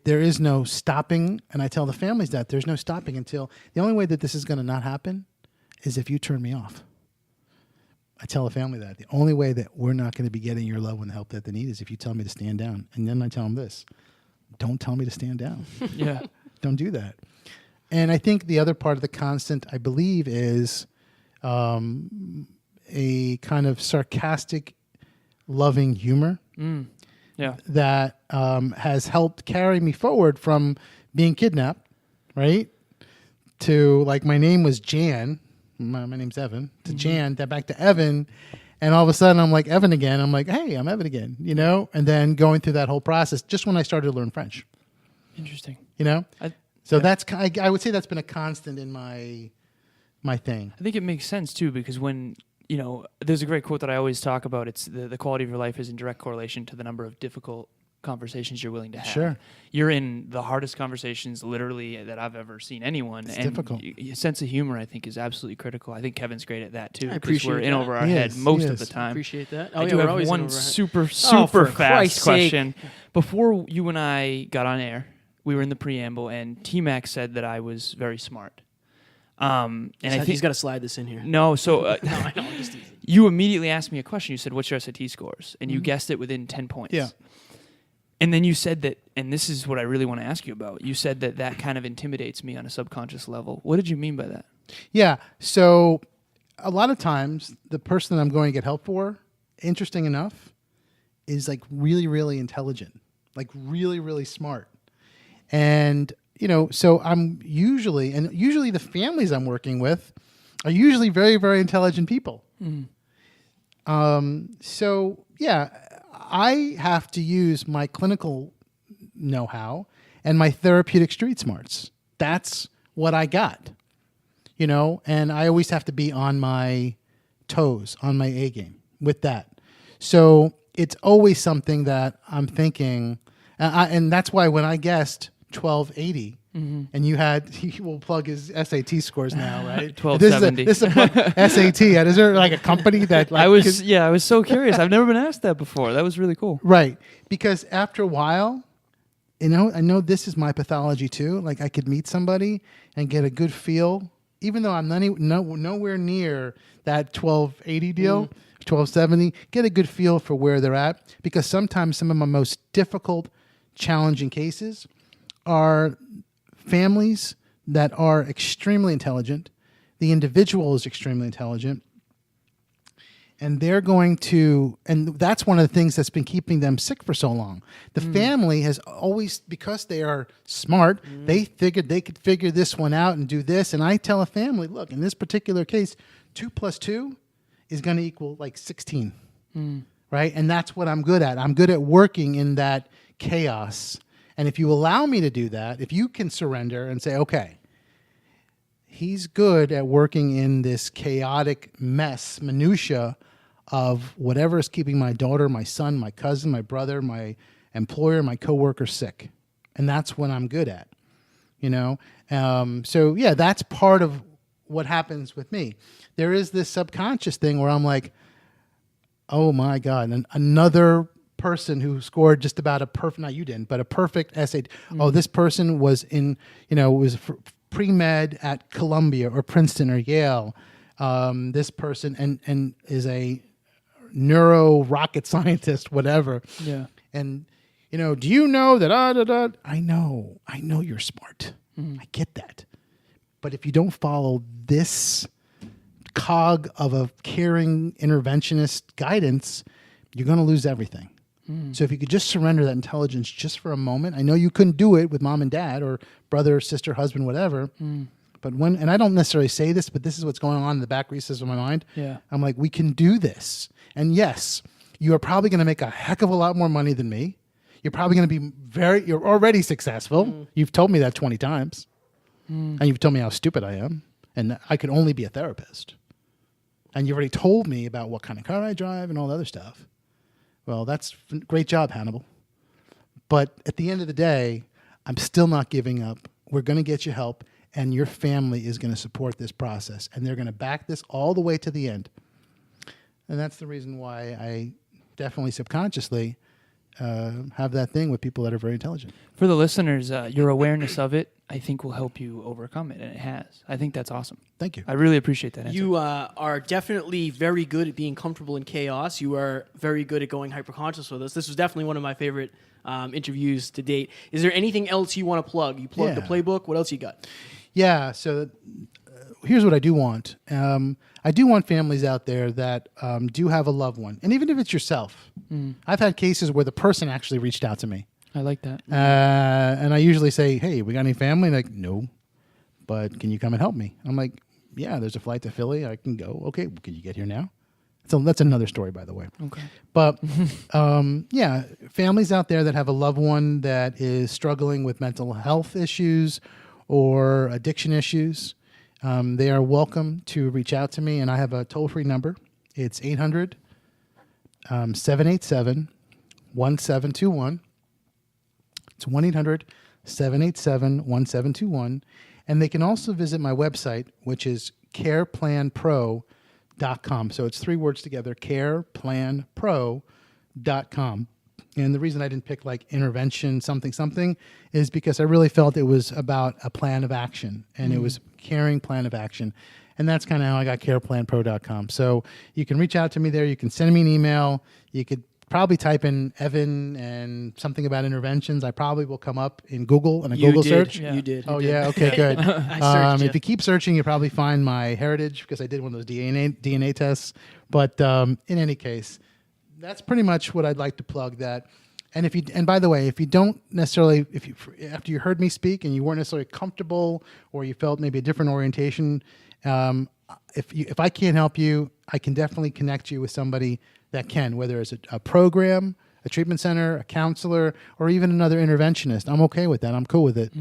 there is no stopping, and I tell the families that there's no stopping until the only way that this is going to not happen is if you turn me off. I tell the family that the only way that we're not going to be getting your love and the help that they need is if you tell me to stand down. And then I tell them this: don't tell me to stand down. Yeah. Don't do that. And I think the other part of the constant, I believe, is a kind of sarcastic, loving humor. Yeah. That has helped carry me forward from being kidnapped, right, to like my name was Jan, my name's Evan, to Jan, then back to Evan, and all of a sudden I'm like Evan again. I'm like, hey, I'm Evan again, and then going through that whole process just when I started to learn French. Interesting. That's I would say that's been a constant in my thing. I think it makes sense too because when there's a great quote that I always talk about. It's the quality of your life is in direct correlation to the number of difficult conversations you're willing to have. Sure. You're in the hardest conversations literally that I've ever seen anyone. It's and difficult. Your sense of humor, I think, is absolutely critical. I think Kevin's great at that too. I Because appreciate we're in that. over our He head is, most he of is. the time. Appreciate that. I do we're have always in one over our head. super for fast Christ's sake. question. Before you and I got on air, we were in the preamble, and T-Mac said that I was very smart. And I think he's got to slide this in here. no. So No, I know. I'm just teasing. you immediately asked me a question. You said, "What's your SAT scores?" And you guessed it within 10 points. Yeah. And then you said that, and this is what I really want to ask you about. You said that kind of intimidates me on a subconscious level. What did you mean by that? Yeah. So a lot of times the person that I'm going to get help for, interesting enough, is like really, really intelligent, like really, really smart. And, so usually the families I'm working with are usually very, very intelligent people. So yeah, I have to use my clinical know-how and my therapeutic street smarts. That's what I got. And I always have to be on my toes, on my A game with that. So it's always something that I'm thinking, and that's why when I guessed 1280, and he will plug his SAT scores now, right? 1270. This is a plug SAT. Is there like a company that like, I was so curious. I've never been asked that before. That was really cool. right? Because after a while, I know this is my pathology too. Like I could meet somebody and get a good feel, even though I'm nowhere near that 1280 deal, 1270. Get a good feel for where they're at, because sometimes some of my most difficult, challenging cases are families that are extremely intelligent. The individual is extremely intelligent. And they're going to, and that's one of the things that's been keeping them sick for so long. The family has always, because they are smart, they figured they could figure this one out and do this. And I tell a family, look, in this particular case, 2 + 2 is going to equal like 16, right? And that's what I'm good at. I'm good at working in that chaos. And if you allow me to do that, if you can surrender and say, okay, he's good at working in this chaotic mess, minutia of whatever is keeping my daughter, my son, my cousin, my brother, my employer, my coworker sick. And that's what I'm good at, So yeah, that's part of what happens with me. There is this subconscious thing where I'm like, oh my God, another person who scored just about a perfect, not you didn't, but a perfect essay. Oh, this person was was pre-med at Columbia or Princeton or Yale. This person and is a neuro rocket scientist, whatever. Yeah. And, do you know that, I know you're smart. I get that. But if you don't follow this cog of a caring interventionist guidance, you're going to lose everything. So if you could just surrender that intelligence just for a moment, I know you couldn't do it with mom and dad or brother, sister, husband, whatever. But and I don't necessarily say this, but this is what's going on in the back recesses of my mind. Yeah. I'm like, we can do this. And yes, you are probably going to make a heck of a lot more money than me. You're probably going to be you're already successful. You've told me that 20 times. And you've told me how stupid I am. And I could only be a therapist. And you already told me about what kind of car I drive and all the other stuff. Well, that's great job, Hannibal. But at the end of the day, I'm still not giving up. We're going to get you help, and your family is going to support this process, and they're going to back this all the way to the end. And that's the reason why I definitely subconsciously have that thing with people that are very intelligent. For the listeners, your awareness of it, I think, will help you overcome it, and it has. I think that's awesome. Thank you. I really appreciate that answer. You are definitely very good at being comfortable in chaos. You are very good at going hyperconscious with us. This was definitely one of my favorite interviews to date. Is there anything else you want to plug? You plugged the playbook. What else you got? Yeah, so here's what I do want. I do want families out there that do have a loved one. And even if it's yourself, I've had cases where the person actually reached out to me. I like that. And I usually say, hey, we got any family? Like, no, but can you come and help me? I'm like, yeah, there's a flight to Philly. I can go. Okay, can you get here now? So that's another story, by the way. Okay. But yeah, families out there that have a loved one that is struggling with mental health issues or addiction issues, they are welcome to reach out to me. And I have a toll-free number. It's 800-787-1721. It's 1-800-787-1721. And they can also visit my website, which is careplanpro.com. So it's 3 words together, careplanpro.com. And the reason I didn't pick like intervention something is because I really felt it was about a plan of action, and it was caring plan of action. And that's kind of how I got careplanpro.com. So you can reach out to me there. You can send me an email. You could probably type in Evan and something about interventions. I probably will come up in Google in a Google search. Yeah. You did. Oh, yeah. Okay, good. I searched if you keep searching, you'll probably find my heritage because I did one of those DNA tests. But in any case, that's pretty much what I'd like to plug that. And by the way, if you don't necessarily, after you heard me speak and you weren't necessarily comfortable or you felt maybe a different orientation, if I can't help you, I can definitely connect you with somebody that can, whether it's a program, a treatment center, a counselor, or even another interventionist. I'm okay with that. I'm cool with it.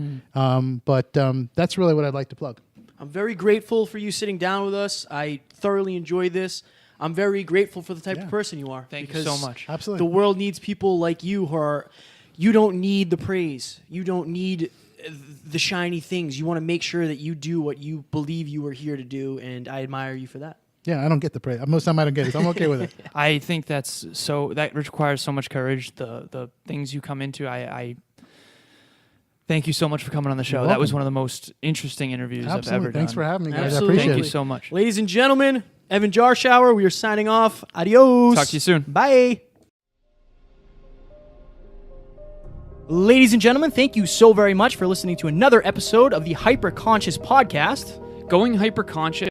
But that's really what I'd like to plug. I'm very grateful for you sitting down with us. I thoroughly enjoyed this. I'm very grateful for the type of person you are. Thank you so much. Absolutely. The world needs people like you who are, you don't need the praise. You don't need the shiny things. You want to make sure that you do what you believe you were here to do, and I admire you for that. Yeah, I don't get the praise. Most of the time I don't get it, so I'm okay with it. I think that requires so much courage. The things you come into, I thank you so much for coming on the show. That was one of the most interesting interviews I've ever done. Thanks for having me, guys. Absolutely. I appreciate Thank it. you so much. Ladies and gentlemen, Evan Jarschauer, we are signing off. Adios. Talk to you soon. Bye. Ladies and gentlemen, thank you so very much for listening to another episode of the Hyperconscious Podcast. Going hyperconscious